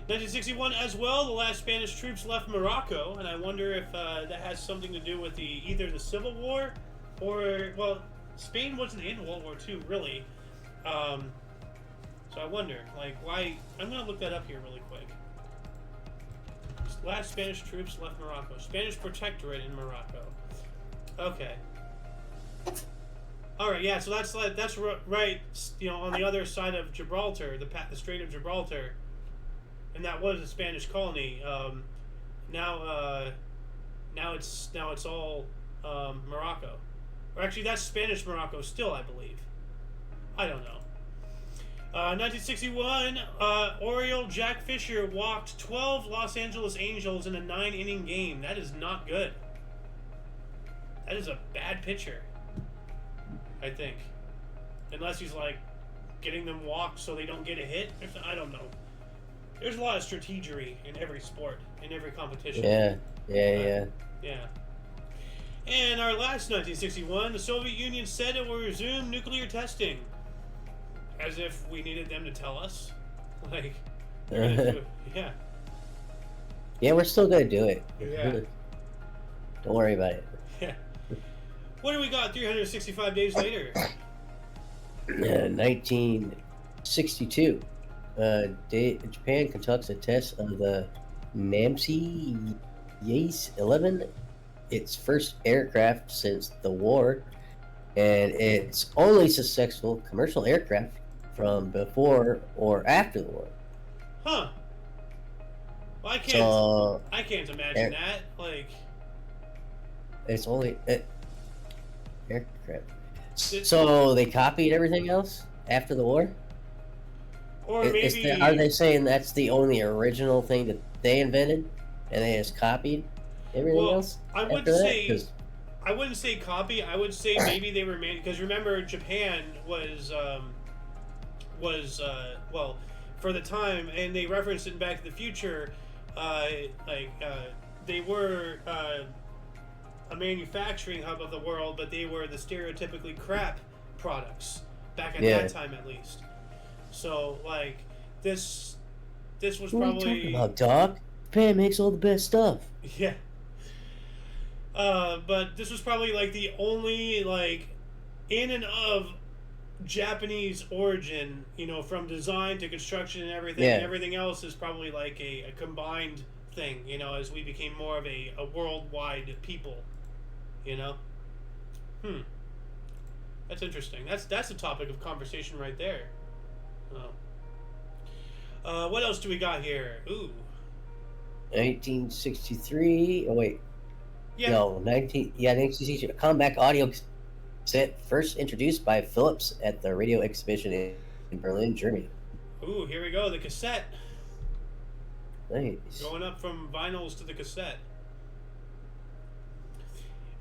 1961 as well, the last Spanish troops left Morocco, and I wonder if that has something to do with either the Civil War or, well, Spain wasn't in World War II, really. So I wonder, like, why... I'm going to look that up here really quick. Last Spanish troops left Morocco. Spanish protectorate in Morocco. Okay. Alright, yeah, so that's right, on the other side of Gibraltar, the Strait of Gibraltar. And that was a Spanish colony. Now it's all Morocco. Or actually, that's Spanish Morocco still, I believe. I don't know. 1961, Oriole Jack Fisher walked 12 Los Angeles Angels in a 9-inning game. That is not good. That is a bad pitcher, I think. Unless he's, like, getting them walked so they don't get a hit. I don't know. There's a lot of strategery in every sport, in every competition. Yeah. And our last 1961, the Soviet Union said it will resume nuclear testing. As if we needed them to tell us. Like, they're gonna do it. Yeah. Yeah, we're still gonna do it. Yeah. Don't worry about it. Yeah. What do we got 365 days later? 1962. Japan conducts a test of the Namsi Yase 11, its first aircraft since the war, and its only successful commercial aircraft from before or after the war. Huh. Well, I can't imagine that. Like, it's only aircraft. So they copied everything else after the war? Or maybe... Are they saying that's the only original thing that they invented, and they just copied everything else? I wouldn't say copy. I would say maybe they were made, because remember, Japan was well, for the time, and they referenced it in Back to the Future. They were a manufacturing hub of the world, but they were the stereotypically crap products back at that time, at least. So, like, this was what probably... What are you talking about, dog? Japan makes all the best stuff. Yeah. But this was probably, like, the only, like, in and of Japanese origin, from design to construction and everything. Yeah. And everything else is probably, like, a combined thing, as we became more of a worldwide people, That's interesting. That's a topic of conversation right there. What else do we got here? Ooh. 1963. Oh wait. Yeah. No, 1963. A comeback audio set first introduced by Philips at the radio exhibition in Berlin, Germany. Ooh, here we go. The cassette. Nice. Going up from vinyls to the cassette.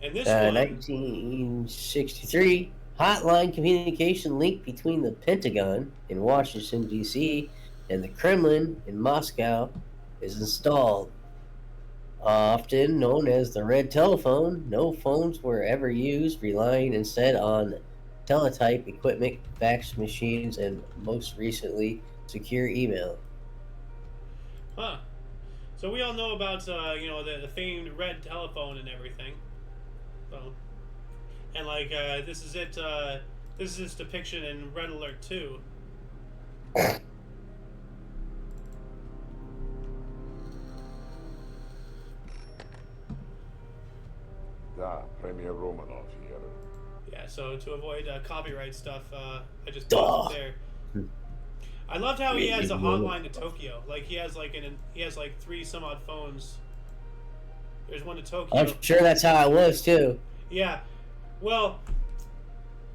And this one... 1963. Hotline communication link between the Pentagon in Washington, D.C. and the Kremlin in Moscow is installed. Often known as the red telephone, no phones were ever used, relying instead on teletype equipment, fax machines, and most recently, secure email. Huh. So we all know about, the famed red telephone and everything. So... And, like, this is it, this is its depiction in Red Alert 2. Da, Premier Romanov here. Yeah, so to avoid copyright stuff, I just paused it there. I loved how he has a hotline to Tokyo. Like, he has, like, 3 some odd phones. There's one to Tokyo. I'm sure that's how it was, too. Yeah. Well,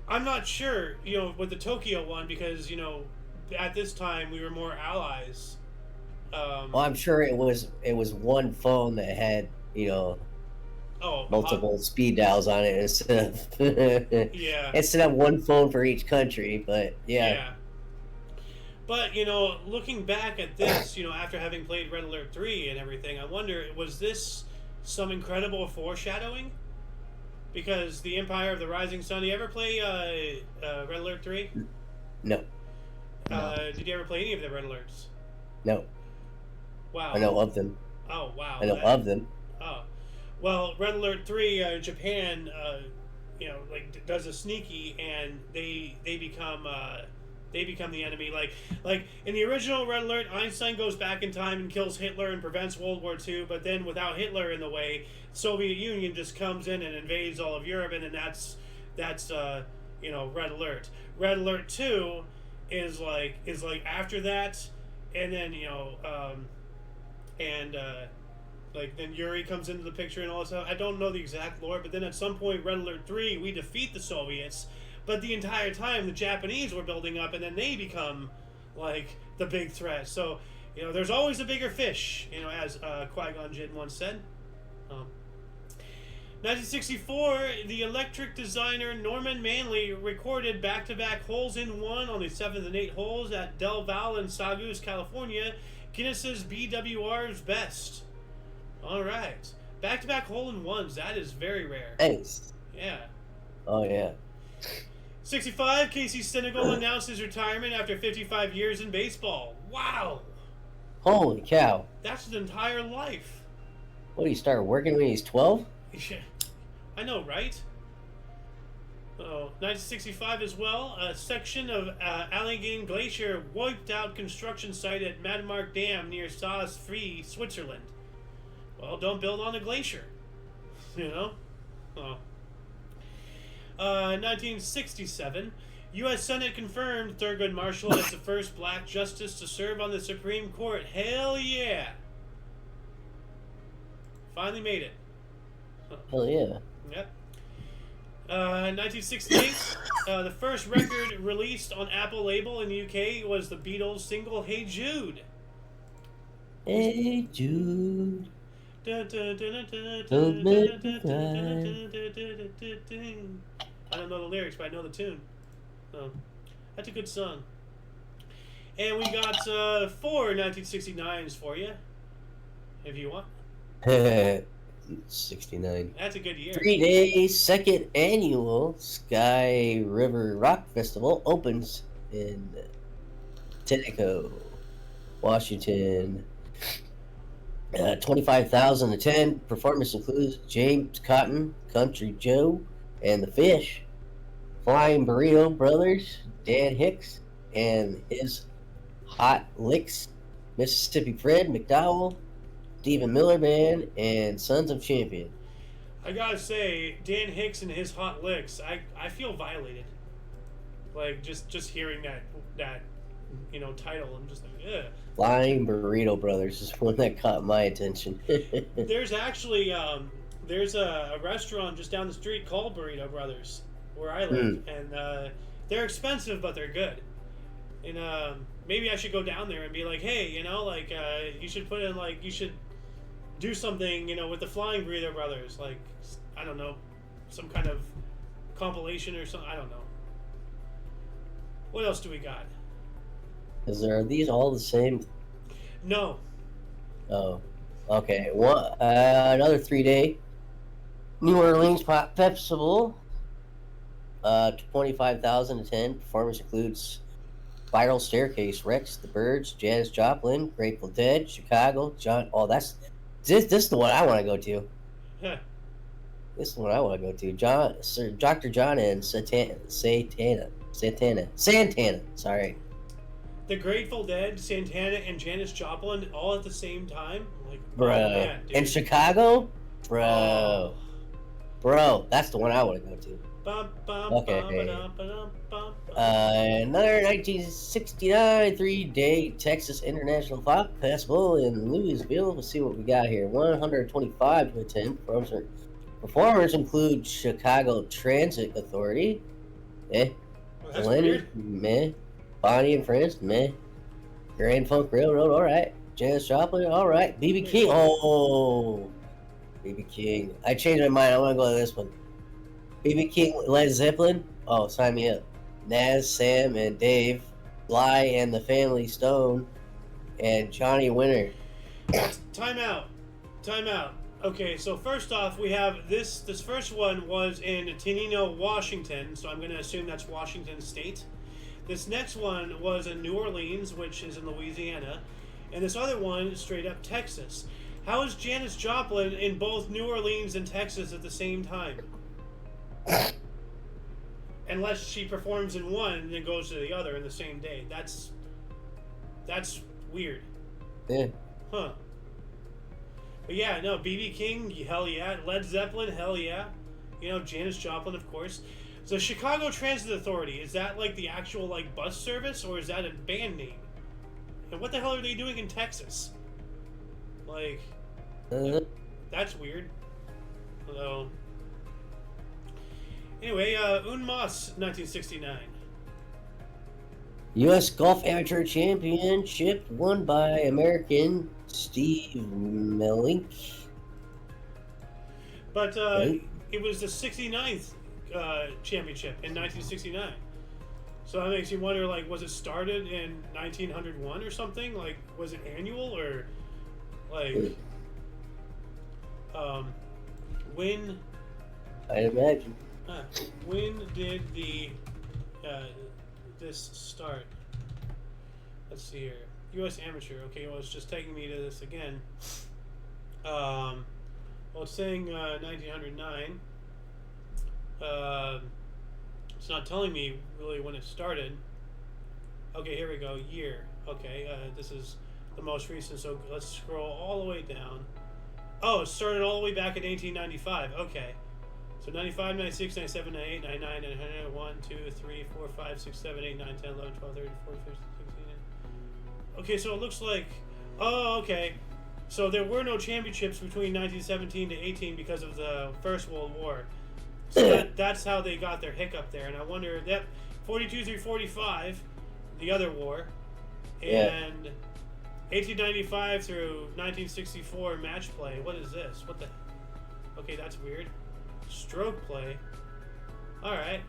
I'm not sure, with the Tokyo one, because, at this time we were more allies. Well, I'm sure it was one phone that had, multiple speed dials on it instead of instead of one phone for each country. But yeah. But looking back at this, after having played Red Alert 3 and everything, I wonder, was this some incredible foreshadowing? Because the Empire of the Rising Sun. Do you ever play Red Alert 3? No. Did you ever play any of the Red Alerts? No. Wow. I know of them. Oh wow. I know of them. Oh, well, Red Alert 3, Japan, does a sneaky, and they become the enemy. Like in the original Red Alert, Einstein goes back in time and kills Hitler and prevents World War II. But then, without Hitler in the way, Soviet Union just comes in and invades all of Europe, and then that's Red Alert. Red Alert 2 is like after that, and then then Yuri comes into the picture and all that stuff. I don't know the exact lore, but then at some point, Red Alert 3, we defeat the Soviets, but the entire time the Japanese were building up, and then they become like the big threat. So, there's always a bigger fish, as Qui-Gon Jinn once said. 1964, the electric designer Norman Manley recorded back-to-back holes-in-one on the 7th and 8th holes at Del Valle in Saugus, California, Guinness's BWR's best. All right. Back-to-back hole-in-ones, that is very rare. Thanks. Yeah. Oh, yeah. 65, Casey Stengel announced his retirement after 55 years in baseball. Wow. Holy cow. That's his entire life. What, he started working when he was 12? Yeah. I know, right? 1965 as well. A section of Allegheny Glacier wiped out construction site at Madmark Dam near Saas-Fee, Switzerland. Well, don't build on a glacier. 1967, U.S. Senate confirmed Thurgood Marshall as the first black justice to serve on the Supreme Court. Hell yeah! Finally made it. Hell yeah. Yep. 1968, the first record released on Apple label in the UK was the Beatles' single "Hey Jude." Hey Jude. I don't know the lyrics, but I know the tune. So, that's a good song. And we got 4 1969s for you, if you want. 69. That's a good year. 3-day second annual Sky River Rock Festival opens in Tenneco, Washington. 25,000 attend. Performance includes James Cotton, Country Joe, and the Fish, Flying Burrito Brothers, Dan Hicks, and his Hot Licks, Mississippi Fred McDowell, Stephen Miller Band, and Sons of Champion. I gotta say, Dan Hicks and his Hot Licks, I feel violated. Like, just hearing that title, I'm just like, ugh. Flying Burrito Brothers is one that caught my attention. There's actually there's a restaurant just down the street called Burrito Brothers where I live, and they're expensive, but they're good. And maybe I should go down there and be like, hey, you should put in, you should do something, with the Flying Burrito Brothers, I don't know, some kind of compilation or something. I don't know. What else do we got? Are these all the same? No. Oh, okay. Another 3-day New Orleans Pop Festival. 25,000 attend. Performance includes Spiral Staircase, Rex, The Byrds, Janis Joplin, Grateful Dead, Chicago, John. Oh, this is the one I want to go to. Huh. This is the one I want to go to. Dr. John and Santana. Sorry. The Grateful Dead, Santana, and Janis Joplin all at the same time? Bro. Oh, man, dude. In Chicago? Bro. Oh. Bro, that's the one I want to go to. Okay. Another 1969 3-day Texas International Pop Festival in Louisville. Let's see what we got here. 125 to attend. Performers include Chicago Transit Authority. Well, that's Leonard, weird. meh. Bonnie and Friends, meh. Grand Funk Railroad, alright. Janis Joplin, alright. BB King, oh. BB King. I changed my mind. I want to go to this one. BB King, Led Zeppelin, oh, sign me up. Naz, Sam, and Dave. Sly and the Family Stone. And Johnny Winter. Time out. Okay, so first off, we have this first one was in Tenino, Washington, so I'm going to assume that's Washington State. This next one was in New Orleans, which is in Louisiana. and this other one is straight up Texas. How is Janis Joplin in both New Orleans and Texas at the same time? Unless she performs in one and then goes to the other in the same day. That's weird. Yeah. Huh. But yeah, no, B.B. King, hell yeah. Led Zeppelin, hell yeah. You know, Janis Joplin, of course. So Chicago Transit Authority, is that like the actual like bus service, or is that a band name? And what the hell are they doing in Texas? Like, that's weird. Although, anyway, Unmas, 1969. U.S. Golf Amateur Championship won by American Steve Mellink. But it was the 69th championship in 1969. So that makes you wonder, like, was it started in 1901 or something? Like, was it annual or, like, when? I'd imagine. When did the this start? Let's see here. U.S. Amateur. Okay, well, it's just taking me to this again. Well, it's saying 1909. It's not telling me really when it started. Okay, here we go. Year. Okay, this is the most recent, so let's scroll all the way down. Oh, it started all the way back in 1895. Okay. So 95, 96, 97, 98, 99, 99, 1, 2, 3, 4, 5, 6, 7, 8, 9, 10, 11, 12, 13, 14, 15, 16. Okay, so it looks like... Oh, okay. So there were no championships between 1917 to 18 because of the First World War. So that's how they got their hiccup there. And I wonder... That 42 through 45, the other war. And 1895 through 1964 match play. What is this? What the... Okay, that's weird. Stroke play. Alright.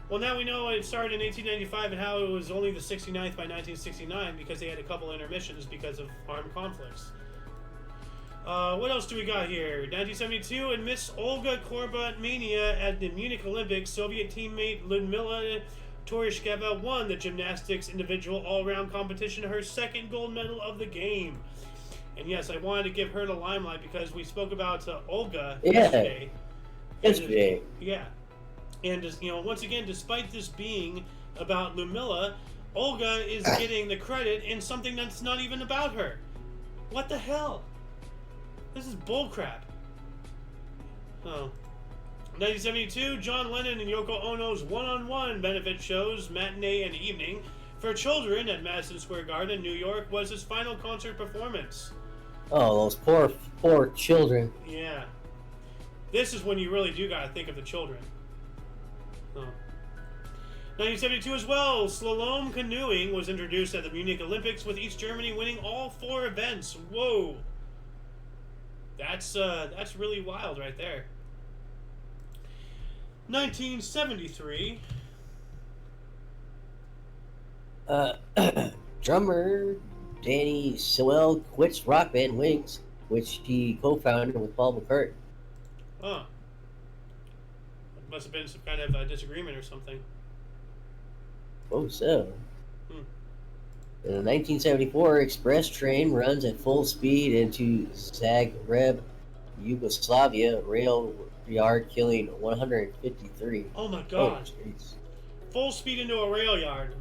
Well, now we know it started in 1895 and how it was only the 69th by 1969 because they had a couple intermissions because of armed conflicts. What else do we got here? 1972 and Miss Olga Korbutmania at the Munich Olympics, Soviet teammate Ludmila Torishkeva won the gymnastics individual all-round competition, her second gold medal of the game. And yes, I wanted to give her the limelight because we spoke about Olga yesterday. Yeah. And just, you know, once again, despite this being about Ludmila, Olga is getting the credit in something that's not even about her. What the hell? This is bullcrap. Oh. 1972, John Lennon and Yoko Ono's one-on-one benefit shows, matinee and evening, for children at Madison Square Garden, New York, was his final concert performance. Oh, those poor children. Yeah. This is when you really do gotta think of the children. Oh. 1972 as well, slalom canoeing was introduced at the Munich Olympics, with East Germany winning all 4 events. Whoa. That's really wild right there. 1973. Drummer Danny Sewell quits rock band Wings, which he co-founded with Paul McCartney. Huh. Must have been some kind of disagreement or something. Oh, so. The 1974 express train runs at full speed into Zagreb, Yugoslavia rail yard, killing 153. Oh my god. Oh, jeez. Full speed into a rail yard.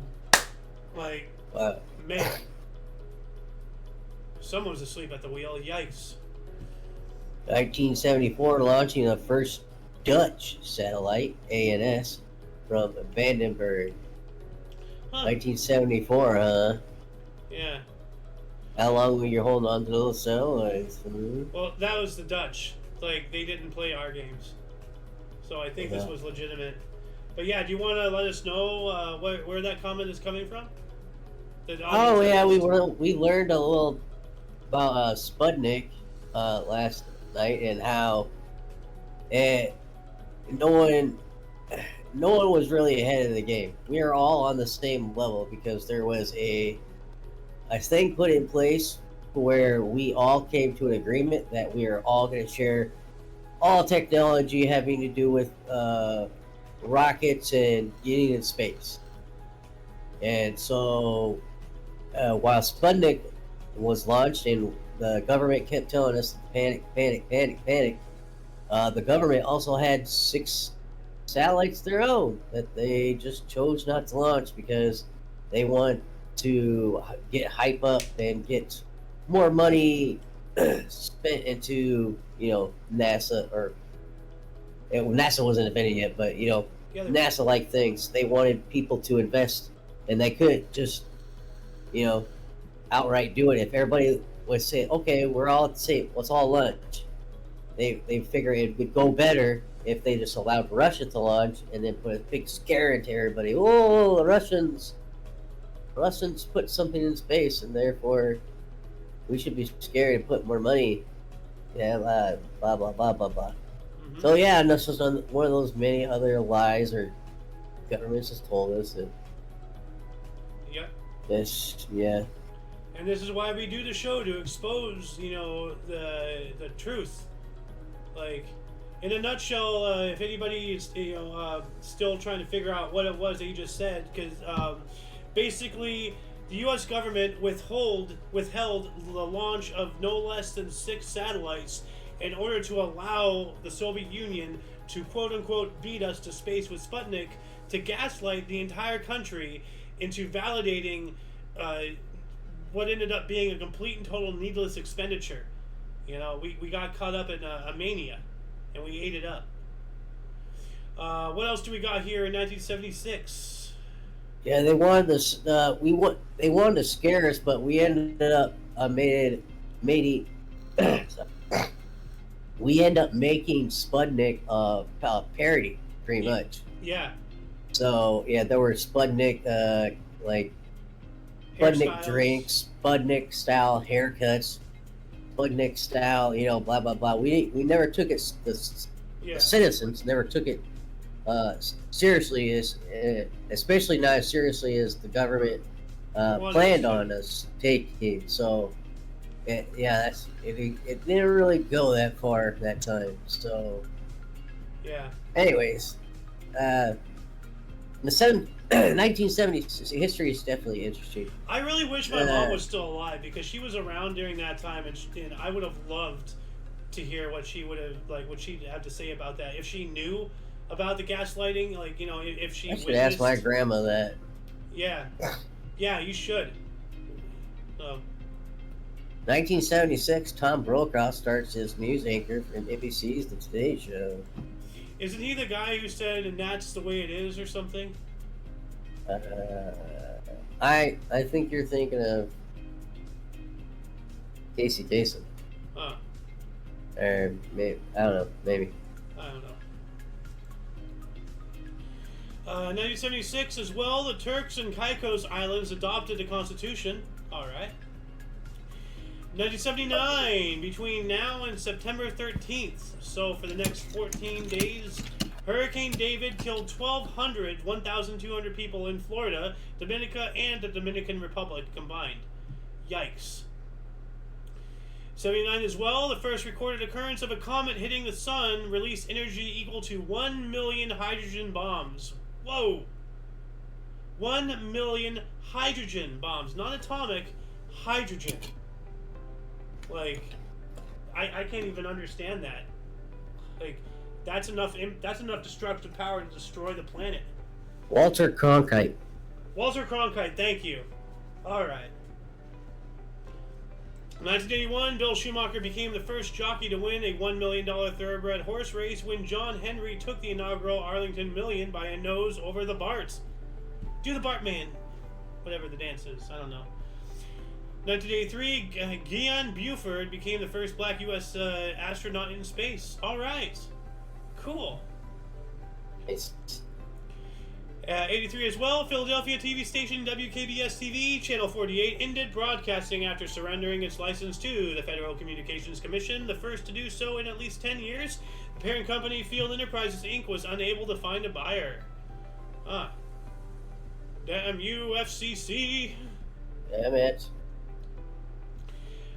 Like, wow. Man. Someone was asleep at the wheel. Yikes. 1974, launching the first Dutch satellite, ANS, from Vandenberg. Huh. 1974, huh? Yeah. How long were you holding on to those satellites? Well, that was the Dutch. Like, they didn't play our games. So I think this was legitimate. But yeah, do you want to let us know where that comment is coming from? Oh yeah, we learned a little about Sputnik last night and how no one was really ahead of the game. We are all on the same level because there was a thing put in place where we all came to an agreement that we are all going to share all technology having to do with rockets and getting in space. And so while Sputnik was launched, and the government kept telling us panic, panic, panic, panic. The government also had 6 satellites of their own that they just chose not to launch because they want to get hype up and get more money spent into NASA, or NASA wasn't invented yet, but Yeah, NASA like things. They wanted people to invest, and they couldn't just outright do it. If everybody would say, okay, we're all at the same, let's all lunch, they figure it would go better if they just allowed Russia to launch and then put a big scare into everybody. Oh, the Russians put something in space, and therefore we should be scared and put more money. Yeah, blah blah blah blah blah. So yeah, and this was one of those many other lies or governments has told us that. Yep. This, yeah. And this is why we do the show, to expose, the truth. Like, in a nutshell, if anybody is, still trying to figure out what it was that you just said, because basically the U.S. government withheld the launch of no less than 6 satellites in order to allow the Soviet Union to quote-unquote beat us to space with Sputnik, to gaslight the entire country into validating what ended up being a complete and total needless expenditure. We got caught up in a mania, and we ate it up. What else do we got here in 1976? Yeah, they wanted they wanted to scare us, but we ended up we end up making Sputnik a parody, pretty much. Yeah. So yeah, there were Sputnik like Sputnik drinks, Sputnik style haircuts, Sputnik style, blah blah blah. We never took it. The citizens never took it seriously, especially not as seriously as the government planned on us taking. So it didn't really go that far that time. So yeah. Anyways, the 1970s history is definitely interesting. I really wish my mom was still alive, because she was around during that time, and I would have loved to hear what she would have, what she'd have to say about that. If she knew about the gaslighting, if she I should ask my grandma that. Yeah. Yeah, you should. 1976, Tom Brokaw starts his news anchor from NBC's The Today Show. Isn't he the guy who said, "and that's the way it is," or something? I think you're thinking of Casey Kasem. Huh. Or maybe, I don't know, maybe. I don't know. 1976 as well, the Turks and Caicos Islands adopted the Constitution. All right. 1979, between now and September 13th, so for the next 14 days, Hurricane David killed 1,200 people in Florida, Dominica, and the Dominican Republic combined. Yikes. 79 as well, the first recorded occurrence of a comet hitting the sun released energy equal to 1 million hydrogen bombs. Whoa! 1 million hydrogen bombs, not atomic, hydrogen. I can't even understand that. That's enough destructive power to destroy the planet. Walter Cronkite. Walter Cronkite, thank you. All right. 1981, Bill Schumacher became the first jockey to win a $1 million thoroughbred horse race when John Henry took the inaugural Arlington Million by a nose over the Barts. Do the Bartman. Whatever the dance is, I don't know. 1983, Guion Buford became the first black U.S. astronaut in space. All right. Cool. 83 as well, Philadelphia TV station WKBS-TV, Channel 48, ended broadcasting after surrendering its license to the Federal Communications Commission, the first to do so in at least 10 years. The parent company, Field Enterprises, Inc., was unable to find a buyer. Damn you, FCC. Damn it.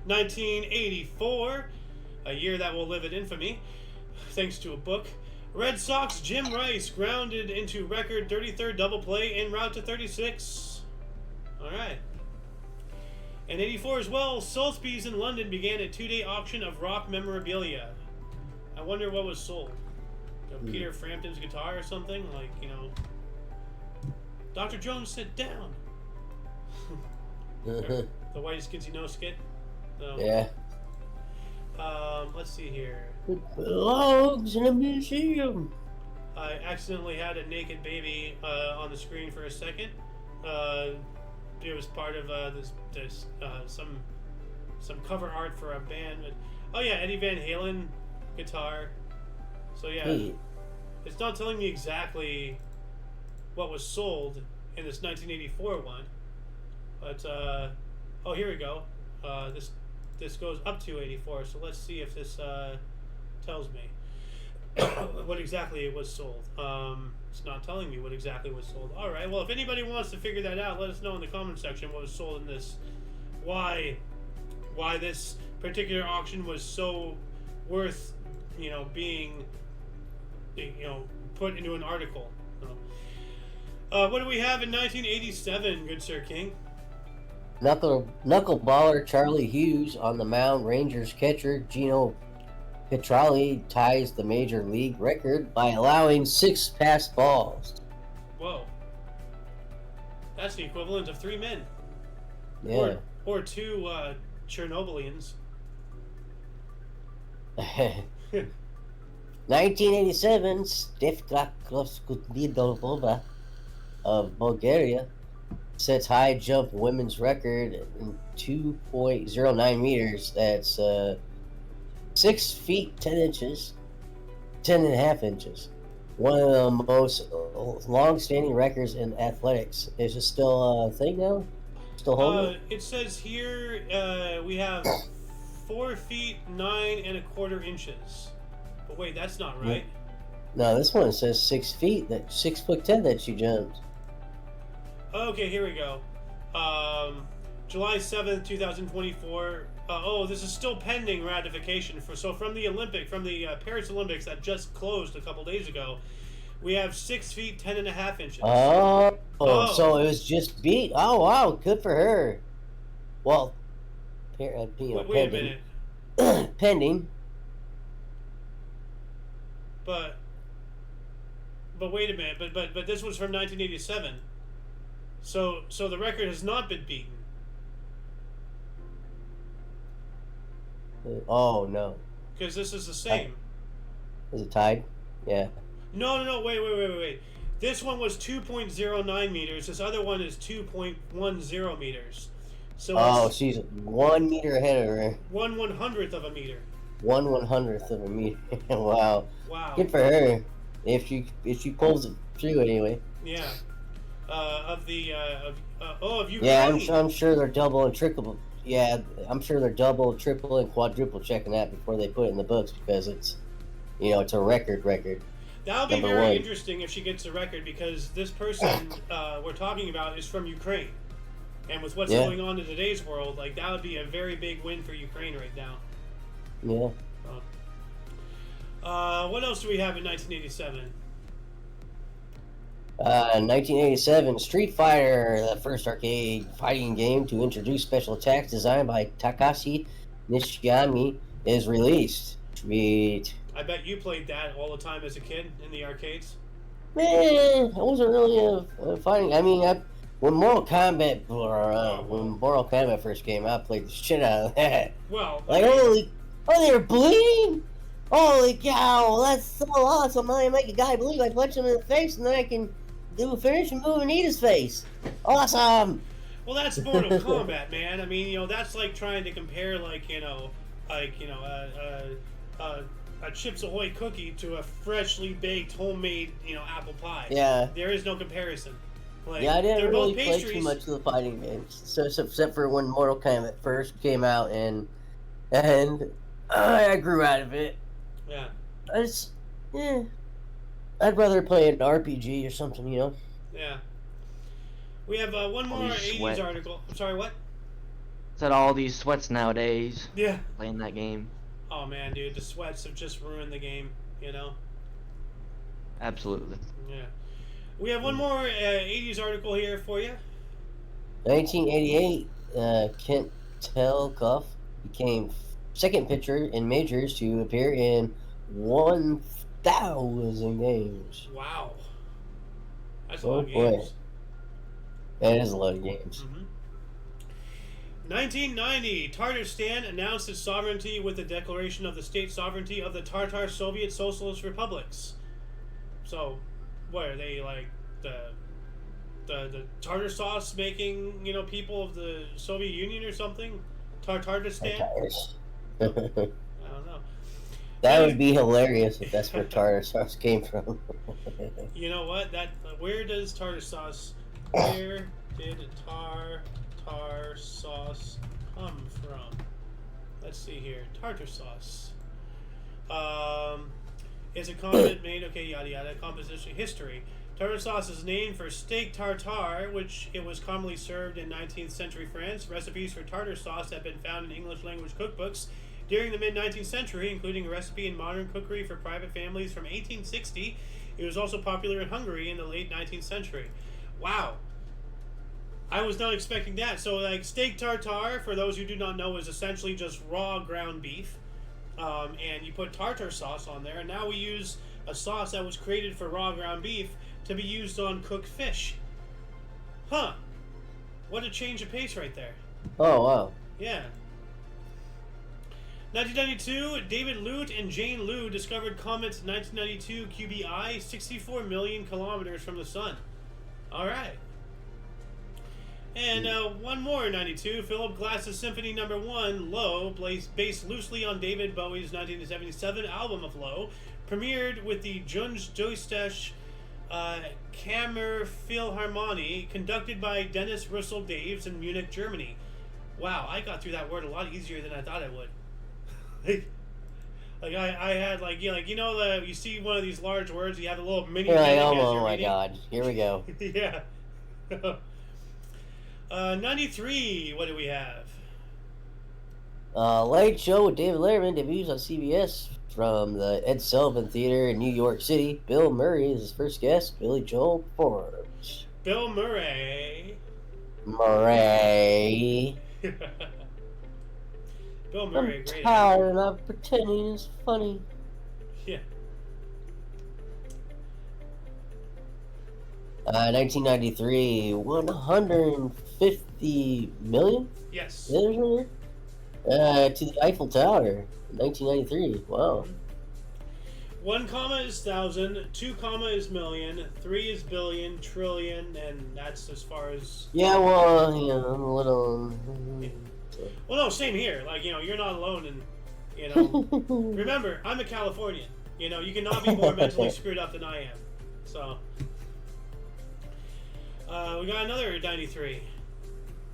1984, a year that will live in infamy, thanks to a book. Red Sox Jim Rice grounded into record 33rd double play en route to 36. All right. In 84 as well, Sotheby's in London began a 2-day auction of rock memorabilia. I wonder what was sold. Peter Frampton's guitar or something? Like, you know... Dr. Jones, sit down! The whitest kids you know skit? No. Yeah. Let's see here. It belongs in a museum. I accidentally had a naked baby on the screen for a second. It was part of some cover art for a band. Oh yeah, Eddie Van Halen guitar. So yeah, Hey. It's not telling me exactly what was sold in this 1984 one, but oh, here we go. This goes up to 84. So let's see if this tells me what exactly it was sold. It's not telling me what exactly was sold. All right. Well, if anybody wants to figure that out, let us know in the comment section what was sold in this. Why this particular auction was so worth, you know, being, you know, put into an article. What do we have in 1987, good Sir King? Knuckleballer Charlie Hughes on the mound. Rangers catcher Gino Petralli ties the major league record by allowing 6 passed balls. Whoa. That's the equivalent of 3 men. Yeah. Or 2 Chernobylians. 1987, Stefka Kloskudidova of Bulgaria sets high jump women's record in 2.09 meters. That's 6 feet 10 inches, 10 and a half inches. One of the most long-standing records in athletics. Is it still a thing now? Still holding? It says here we have 4 feet 9 and a quarter inches. But wait, that's not right. No, this one says 6 feet. That 6'10" that you jumped. Okay, here we go. July 7th, 2024. This is still pending ratification. From the Paris Olympics that just closed a couple days ago, we have 6 feet 10 and a half inches. Oh, so it was just beat. Oh, wow, good for her. Well, Wait a pending. minute. Pending. But wait a minute. But this was from 1987. So the record has not been beaten. Oh no. Because this is the same. Is it tied? Yeah. No. Wait. This one was 2.09 meters. This other one is 2.10 meters. So she's 1 meter ahead of her. 1/100th of a meter. 1/100th of a meter. Wow. Wow. Good for her. If she pulls it through anyway. Yeah. Of Ukraine. Yeah, I'm sure they're double and triple. Yeah, I'm sure they're double, triple, and quadruple checking that before they put it in the books because it's, it's a record. That'll be Number very 1. interesting if she gets a record because this person we're talking about is from Ukraine, and with what's going on in today's world, like that would be a very big win for Ukraine right now. Yeah. What else do we have in 1987? 1987, Street Fighter, the first arcade fighting game to introduce special attacks designed by Takashi Nishiyama, is released. Sweet. I bet you played that all the time as a kid in the arcades. Man, I wasn't really a fighting. I mean, when Mortal Kombat first came out, I played the shit out of that. Well, Like, they're bleeding? Holy cow, that's so awesome. I make a guy bleed, I punch him in the face, and then I can do a finishing move and eat his face. Awesome! well, that's Mortal Kombat, man. I mean, that's like trying to compare, a Chips Ahoy cookie to a freshly baked homemade, apple pie. Yeah. There is no comparison. Like, Yeah, I didn't they're really both play pastries. too much of the fighting games, so except for when Mortal Kombat first came out, and I grew out of it. Yeah. I'd rather play an RPG or something, Yeah. We have one more these 80s sweat. article. I'm sorry, what? Said all these sweats nowadays Yeah. playing that game. Oh man, dude, the sweats have just ruined the game. Absolutely. Yeah. We have one more 80s article here for you. 1988, Kent Telkov became second pitcher in majors to appear in 1,000 games. Wow. That's a Oh lot of boy, games. that is a lot of games. 1990, Tatarstan announced its sovereignty with the declaration of the state sovereignty of the Tatar Soviet Socialist Republics. So, what are they like the tartar sauce making people of the Soviet Union or something? Tatarstan? I don't know. That would be hilarious if that's where tartar sauce came from. You know what? Where does tartar sauce? Where did tartar sauce come from? Let's see here. Tartar sauce. Is a condiment made? Okay, yada yada. Composition history. Tartar sauce is named for steak tartare, which it was commonly served in 19th century France. Recipes for tartar sauce have been found in English language cookbooks during the mid-19th century, including a recipe in Modern Cookery for Private Families from 1860. It was also popular in Hungary in the late 19th century. Wow. I was not expecting that. So, like, steak tartare, for those who do not know, is essentially just raw ground beef. And you put tartar sauce on there, and now we use a sauce that was created for raw ground beef to be used on cooked fish. Huh. What a change of pace right there. Oh, wow. Yeah. 1992, David Lute and Jane Liu discovered comet 1992 QBI 64 million kilometers from the sun. All right. And one more, 92, Philip Glass's Symphony No. 1, Low, based loosely on David Bowie's 1977 album of Low, premiered with the Junge Deutsche Kammerphilharmonie, conducted by Dennis Russell Daves in Munich, Germany. Wow, I got through that word a lot easier than I thought I would. Like I had you see one of these large words, you have a little mini. Oh my god, here we go. Yeah. 93, what do we have? Late Show with David Letterman debuts on CBS from the Ed Sullivan Theater in New York City. Bill Murray is his first guest. Billy Joel performs. Bill Murray. Bill Murray, I'm great. tired of pretending it's funny. Yeah. 1993, 150 million? Yes. To the Eiffel Tower, 1993. Wow. 1 comma is thousand, 2 comma is million, 3 is billion, trillion, and that's as far as. Yeah, well, I'm a little. Well, no, same here. Like, you're not alone, and remember, I'm a Californian. You cannot be more mentally screwed up than I am. So. We got another 93.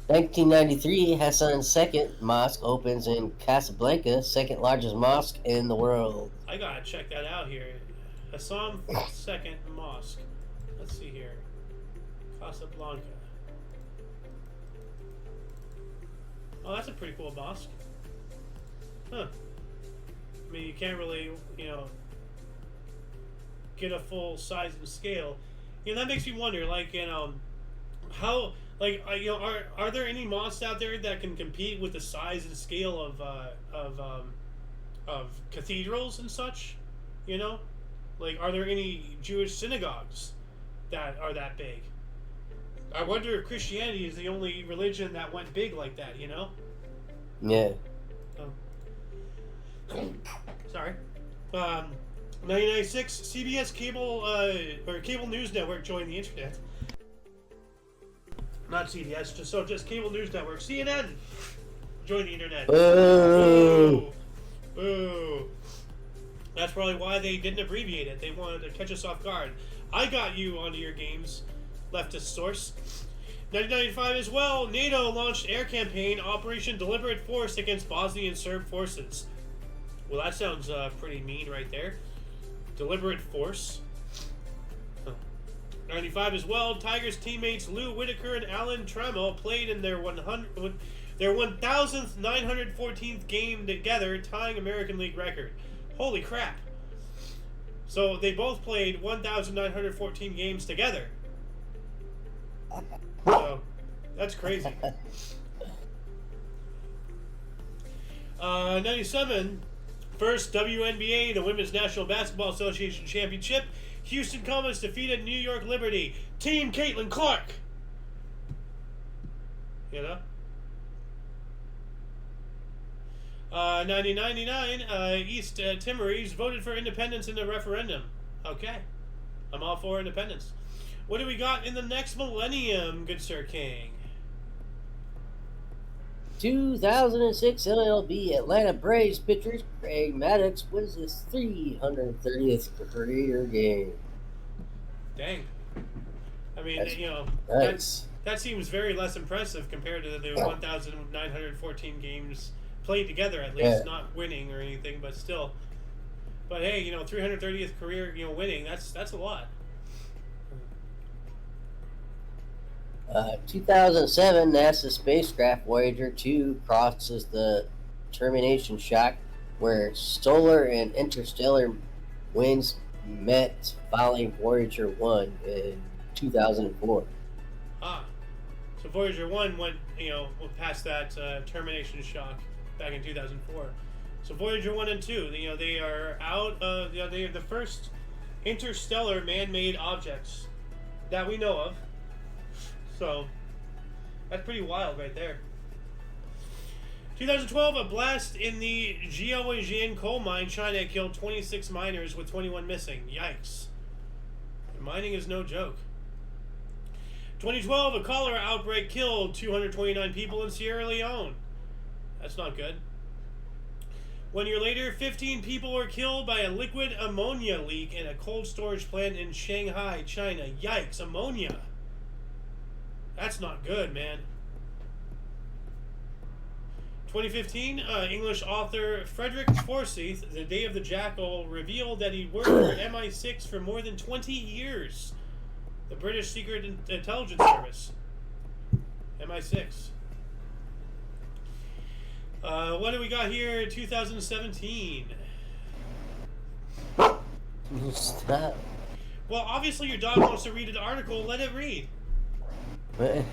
1993, Hassan's second mosque opens in Casablanca, second largest mosque in the world. I gotta check that out here. Hassan second mosque. Let's see here. Casablanca. Oh, that's a pretty cool mosque. Huh. I mean, you can't really, get a full size and scale. That makes me wonder, how, are there any mosques out there that can compete with the size and scale of cathedrals and such? Are there any Jewish synagogues that are that big? I wonder if Christianity is the only religion that went big like that. Yeah. Sorry. 1996, CBS cable cable news network joined the internet. Not CBS, just cable news network. CNN joined the internet. Boo. Boo. That's probably why they didn't abbreviate it. They wanted to catch us off guard. I got you onto your games, leftist source. 1995 as well, NATO launched air campaign Operation Deliberate Force against Bosnian Serb forces. Well, that sounds pretty mean right there. Deliberate Force. 95 as well, Tigers teammates Lou Whitaker and Alan Trammell played in their 1,914th game together, tying American League record. Holy crap. So they both played 1,914 games together. So, that's crazy. '97, first WNBA, the Women's National Basketball Association Championship. Houston Comets defeated New York Liberty. Team Caitlin Clark. You know? 1999, East Timorese voted for independence in the referendum. Okay. I'm all for independence. What do we got in the next millennium, good Sir King? 2006 MLB Atlanta Braves pitcher Craig Maddox wins his 330th career game. Dang. I mean, That's you know, nice. that seems very less impressive compared to the 1,914 games played together, at least. Yeah. Not winning or anything, but still. But hey, you know, 330th career, you know, winning, that's a lot. 2007 NASA spacecraft Voyager 2 crosses the termination shock where solar and interstellar winds met following Voyager 1 in 2004. Ah. So Voyager 1 went past that termination shock back in 2004. So Voyager 1 and 2, you know, they are out of, you know, they are the first interstellar man-made objects that we know of. So, that's pretty wild right there. 2012, a blast in the Jiaojian coal mine, China killed 26 miners with 21 missing. Yikes. Mining is no joke. 2012, a cholera outbreak killed 229 people in Sierra Leone. That's not good. 1 year later, 15 people were killed by a liquid ammonia leak in a cold storage plant in Shanghai, China. Yikes, ammonia. That's not good, man. 2015, English author Frederick Forsyth, The Day of the Jackal, revealed that he worked for MI6 for more than 20 years. The British Secret Intelligence Service. MI6. What do we got here? 2017. Stop. Well, obviously your dog wants to read an article. Let it read. Give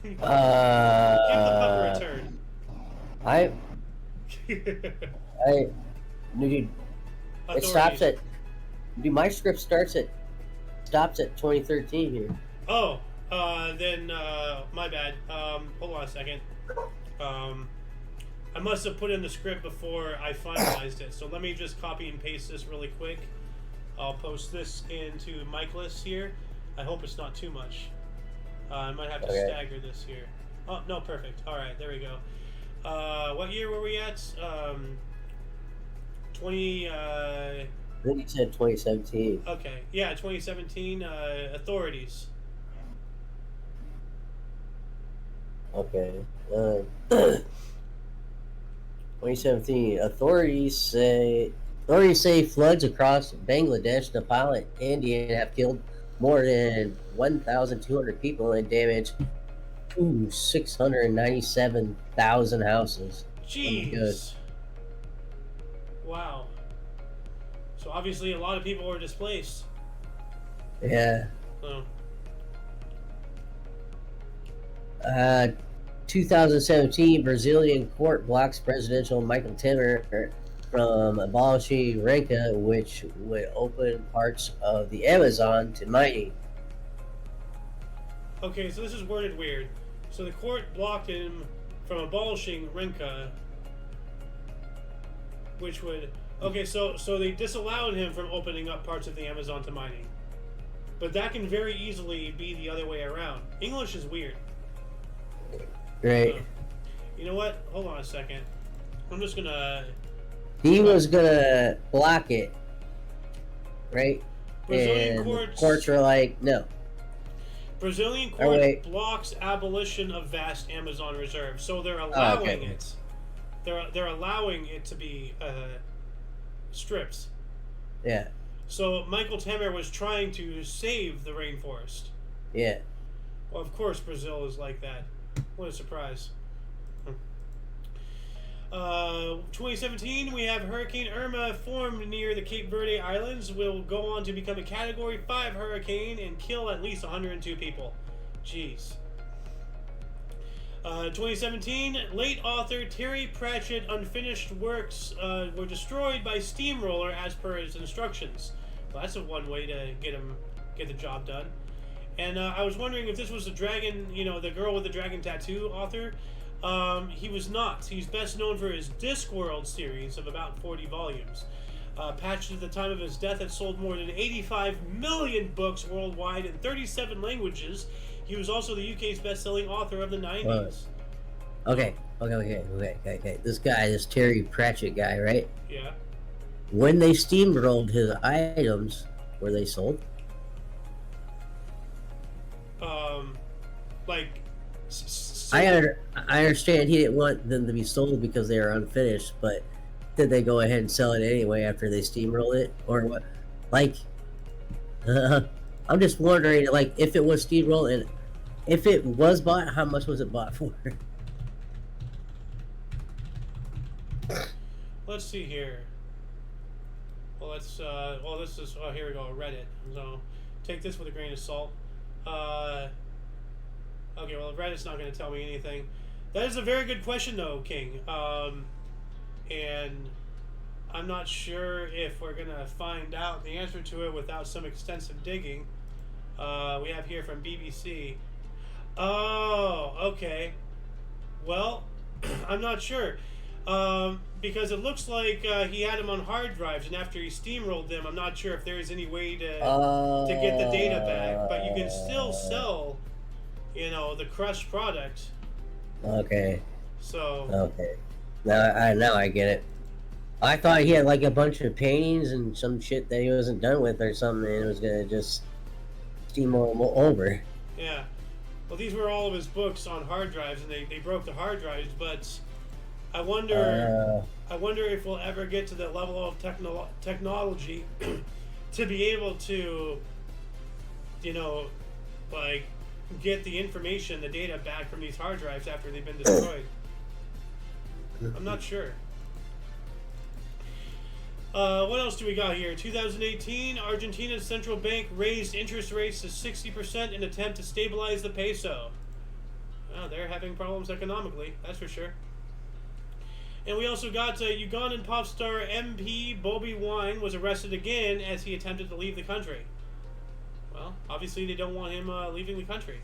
the pup a return. Dude, it stops at. Dude, my script stops at 2013 here. Oh, then my bad. Hold on a second. I must have put in the script before I finalized it. So let me just copy and paste this really quick. I'll post this into Michaelis here. I hope it's not too much. I might have to stagger this here. Oh, no, perfect. All right, there we go. What year were we at? 20... I think you said 2017. Okay, yeah, 2017, authorities. Okay. 2017, authorities say floods across Bangladesh, Nepal, and India have killed more than 1,200 people and damaged 697,000 houses. Jeez. Wow. So obviously a lot of people were displaced. Yeah. Oh. 2017, Brazilian court blocks presidential Michael Temer from abolishing renta, which would open parts of the Amazon to mining. Okay, so this is worded weird. So the court blocked him from abolishing renta, which would... Okay, so they disallowed him from opening up parts of the Amazon to mining. But that can very easily be the other way around. English is weird. Right. You know what? Hold on a second. I'm just gonna... He was gonna block it, right? Brazilian and courts... courts were like, no. Brazilian court blocks abolition of vast Amazon reserves, so they're allowing it. They're allowing it to be stripped. Yeah. So Michael Temer was trying to save the rainforest. Yeah. Well, of course Brazil is like that. What a surprise. 2017, we have Hurricane Irma formed near the Cape Verde Islands. Will go on to become a Category 5 hurricane and kill at least 102 people. Jeez. 2017, late author Terry Pratchett unfinished works were destroyed by Steamroller as per his instructions. Well, that's a one way to get the job done. And I was wondering if this was the dragon, the girl with the dragon tattoo author. He was not. He's best known for his Discworld series of about 40 volumes. Patched at the time of his death had sold more than 85 million books worldwide in 37 languages. He was also the UK's best-selling author of the 90s. Okay. This guy, this Terry Pratchett guy, right? Yeah. When they steamrolled his items, were they sold? Like... I understand he didn't want them to be sold because they were unfinished, but did they go ahead and sell it anyway after they steamrolled it, or what? Like, I'm just wondering, like, if it was steamrolled and if it was bought, how much was it bought for? Let's see here. Well, this is, here we go, Reddit. So, take this with a grain of salt. Okay, well, Reddit's not going to tell me anything. That is a very good question, though, King. And I'm not sure if we're going to find out the answer to it without some extensive digging. We have here from BBC. Oh, okay. Well, I'm not sure. Because it looks like he had them on hard drives, and after he steamrolled them, I'm not sure if there's any way to get the data back. But you can still sell, the crushed product. Okay. So. Okay. Now I get it. I thought he had like a bunch of paintings and some shit that he wasn't done with or something, and it was gonna just steamroll them over. Yeah. Well, these were all of his books on hard drives, and they broke the hard drives. But I wonder if we'll ever get to the level of technology to be able to, like, get the information, the data back from these hard drives after they've been destroyed. I'm not sure. What else do we got here? 2018, Argentina's central bank raised interest rates to 60% in attempt to stabilize the peso. Oh, they're having problems economically, that's for sure. And we also got Ugandan pop star MP Bobi Wine was arrested again as he attempted to leave the country. Well, obviously they don't want him leaving the country.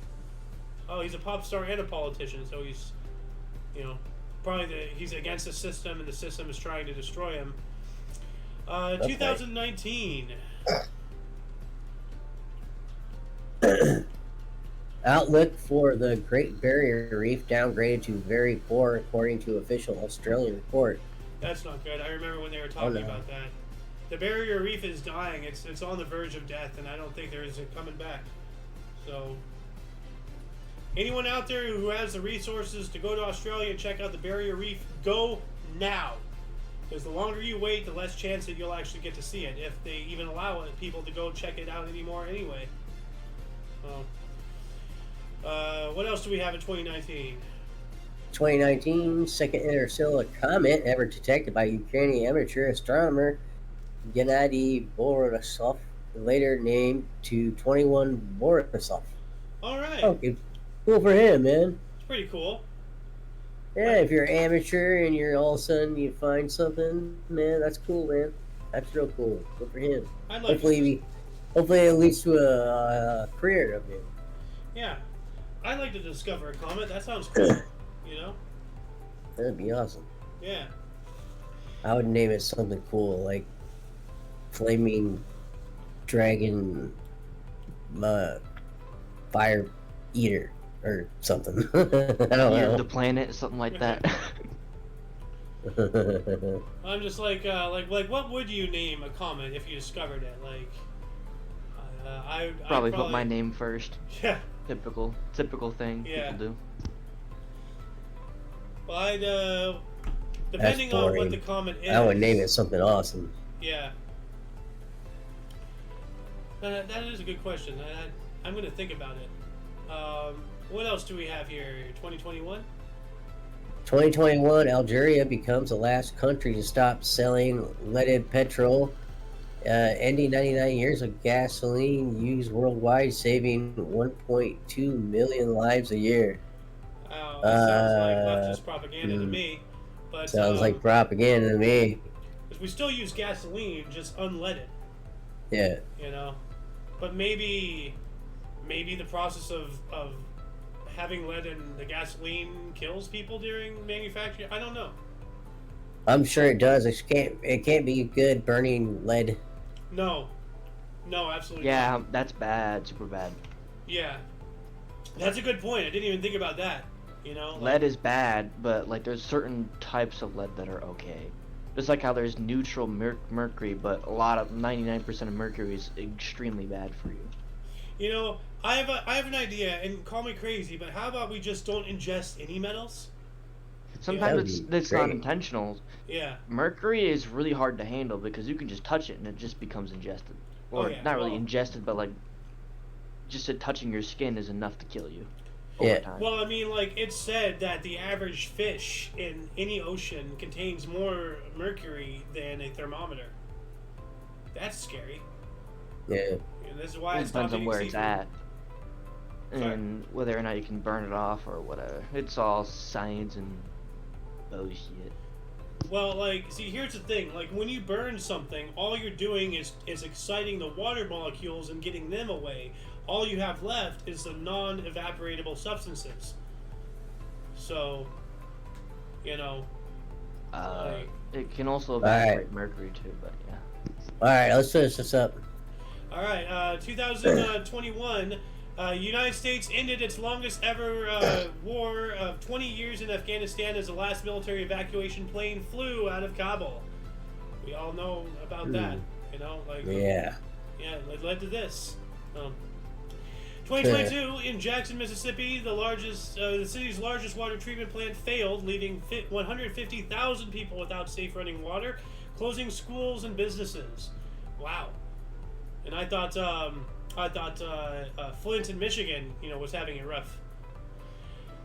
Oh, he's a pop star and a politician, so he's, he's against the system, and the system is trying to destroy him. 2019. Outlook for the Great Barrier Reef downgraded to very poor, according to official Australian report. That's not good. I remember when they were talking about that. The barrier reef is dying. It's on the verge of death, and I don't think there is it coming back. So, anyone out there who has the resources to go to Australia and check out the barrier reef, go now. Because the longer you wait, the less chance that you'll actually get to see it, if they even allow people to go check it out anymore anyway. What else do we have in 2019? 2019, second interstellar comet ever detected by Ukrainian amateur astronomer Gennady Borisov, later named to 21 Borisov. Alright. Okay, cool for him, man. It's pretty cool. Yeah, if you're an amateur and you're all of a sudden you find something, man, that's cool, man. That's real cool. Good for him. Hopefully it leads to a career of him. Yeah. I'd like to discover a comet. That sounds cool. That'd be awesome. Yeah. I would name it something cool, like Flaming Dragon Fire Eater or something. I don't know. The planet, something like that. I'm just like what would you name a comet if you discovered it? Like, I'd probably put my name first. Yeah. Typical thing people do. Well, I'd depending on what the comet is, I would name it something awesome. Yeah. That is a good question. I'm going to think about it. What else do we have here? 2021? 2021, Algeria becomes the last country to stop selling leaded petrol, ending 99 years of gasoline use worldwide, saving 1.2 million lives a year. Wow, that sounds like leftist propaganda to me. But Sounds like propaganda to me. we still use gasoline, just unleaded. Yeah. You know, but maybe the process of having lead in the gasoline kills people during manufacturing. I don't know. I'm sure it does. It can't be good burning lead. No, absolutely. Yeah, not. that's bad, super bad. Yeah, that's a good point. I didn't even think about that. You know, Lead is bad, but like there's certain types of lead that are okay. Just like how there's neutral mercury, but 99% of mercury is extremely bad for you. You know, I have an idea, and call me crazy, but how about we just don't ingest any metals? Sometimes it's not intentional. Yeah. Mercury is really hard to handle because you can just touch it and it just becomes ingested. Or not really ingested, but like just touching your skin is enough to kill you over time. Well, I mean, like it's said that the average fish in any ocean contains more mercury than a thermometer. That's scary. Yeah. And this is why it depends on where it's at. Sorry. And whether or not you can burn it off or whatever. It's all science and bullshit. Well, like, see, here's the thing. Like, when you burn something, all you're doing is exciting the water molecules and getting them away. All you have left is the non-evaporatable substances. So, you know. It can also evaporate mercury too, but yeah. Alright, let's finish this up. All right, 2021, United States ended its longest ever war of 20 years in Afghanistan as the last military evacuation plane flew out of Kabul. We all know about that, you know, like yeah, it led to this. 2022 in Jackson, Mississippi, the city's largest water treatment plant failed, leaving 150,000 people without safe running water, closing schools and businesses. Wow. And I thought Flint in Michigan, you know, was having it rough.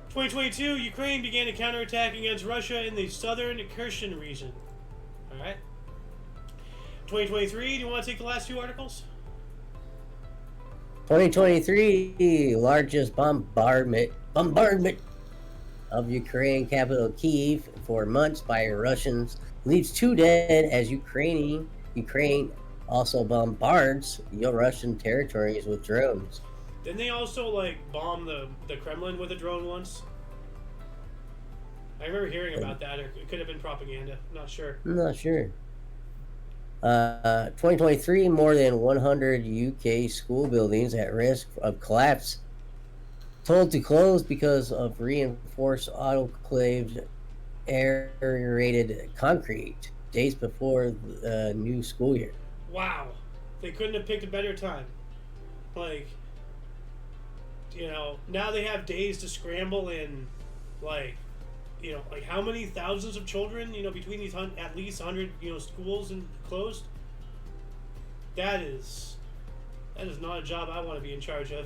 2022, Ukraine began a counterattack against Russia in the southern Kherson region. All right. 2023, do you want to take the last two articles? 2023, largest bombardment of Ukraine capital Kyiv for months by Russians leaves 2 dead as Ukraine also bombards Russian territories with drones. Didn't they also like bomb the Kremlin with a drone once? I remember hearing about that, or it could have been propaganda. Not sure. I'm not sure. 2023, more than 100 UK school buildings at risk of collapse, told to close because of reinforced autoclaved aerated concrete days before the new school year. Wow, they couldn't have picked a better time. Like, you know, now they have days to scramble in, like, you know, like how many thousands of children, you know, between these at least 100, you know, schools and closed. That is not a job I want to be in charge of.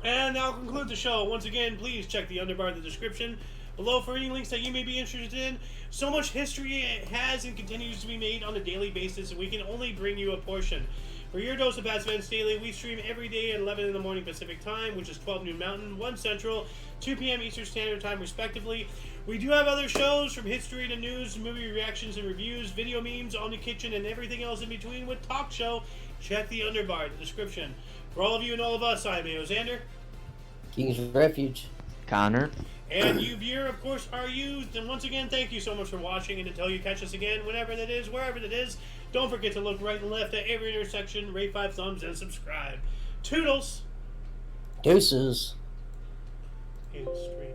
And that'll conclude the show. Once again, please check the underbar in the description below for any links that you may be interested in. So much history has and continues to be made on a daily basis, and we can only bring you a portion. For your dose of past events daily, we stream every day at 11 in the morning Pacific time, which is 12 noon Mountain, 1 Central, 2 p.m. Eastern Standard Time, respectively. We do have other shows, from history to news, movie reactions and reviews, video memes, Omni Kitchen, and everything else in between with Talk Show. Check the underbar in the description. For all of you and all of us, I'm Xander. King's Refuge. Connor. And you, viewer, of course, are you. And once again, thank you so much for watching. And until you catch us again, whenever that is, wherever that is, don't forget to look right and left at every intersection, rate 5 thumbs, and subscribe. Toodles! Deuces. History.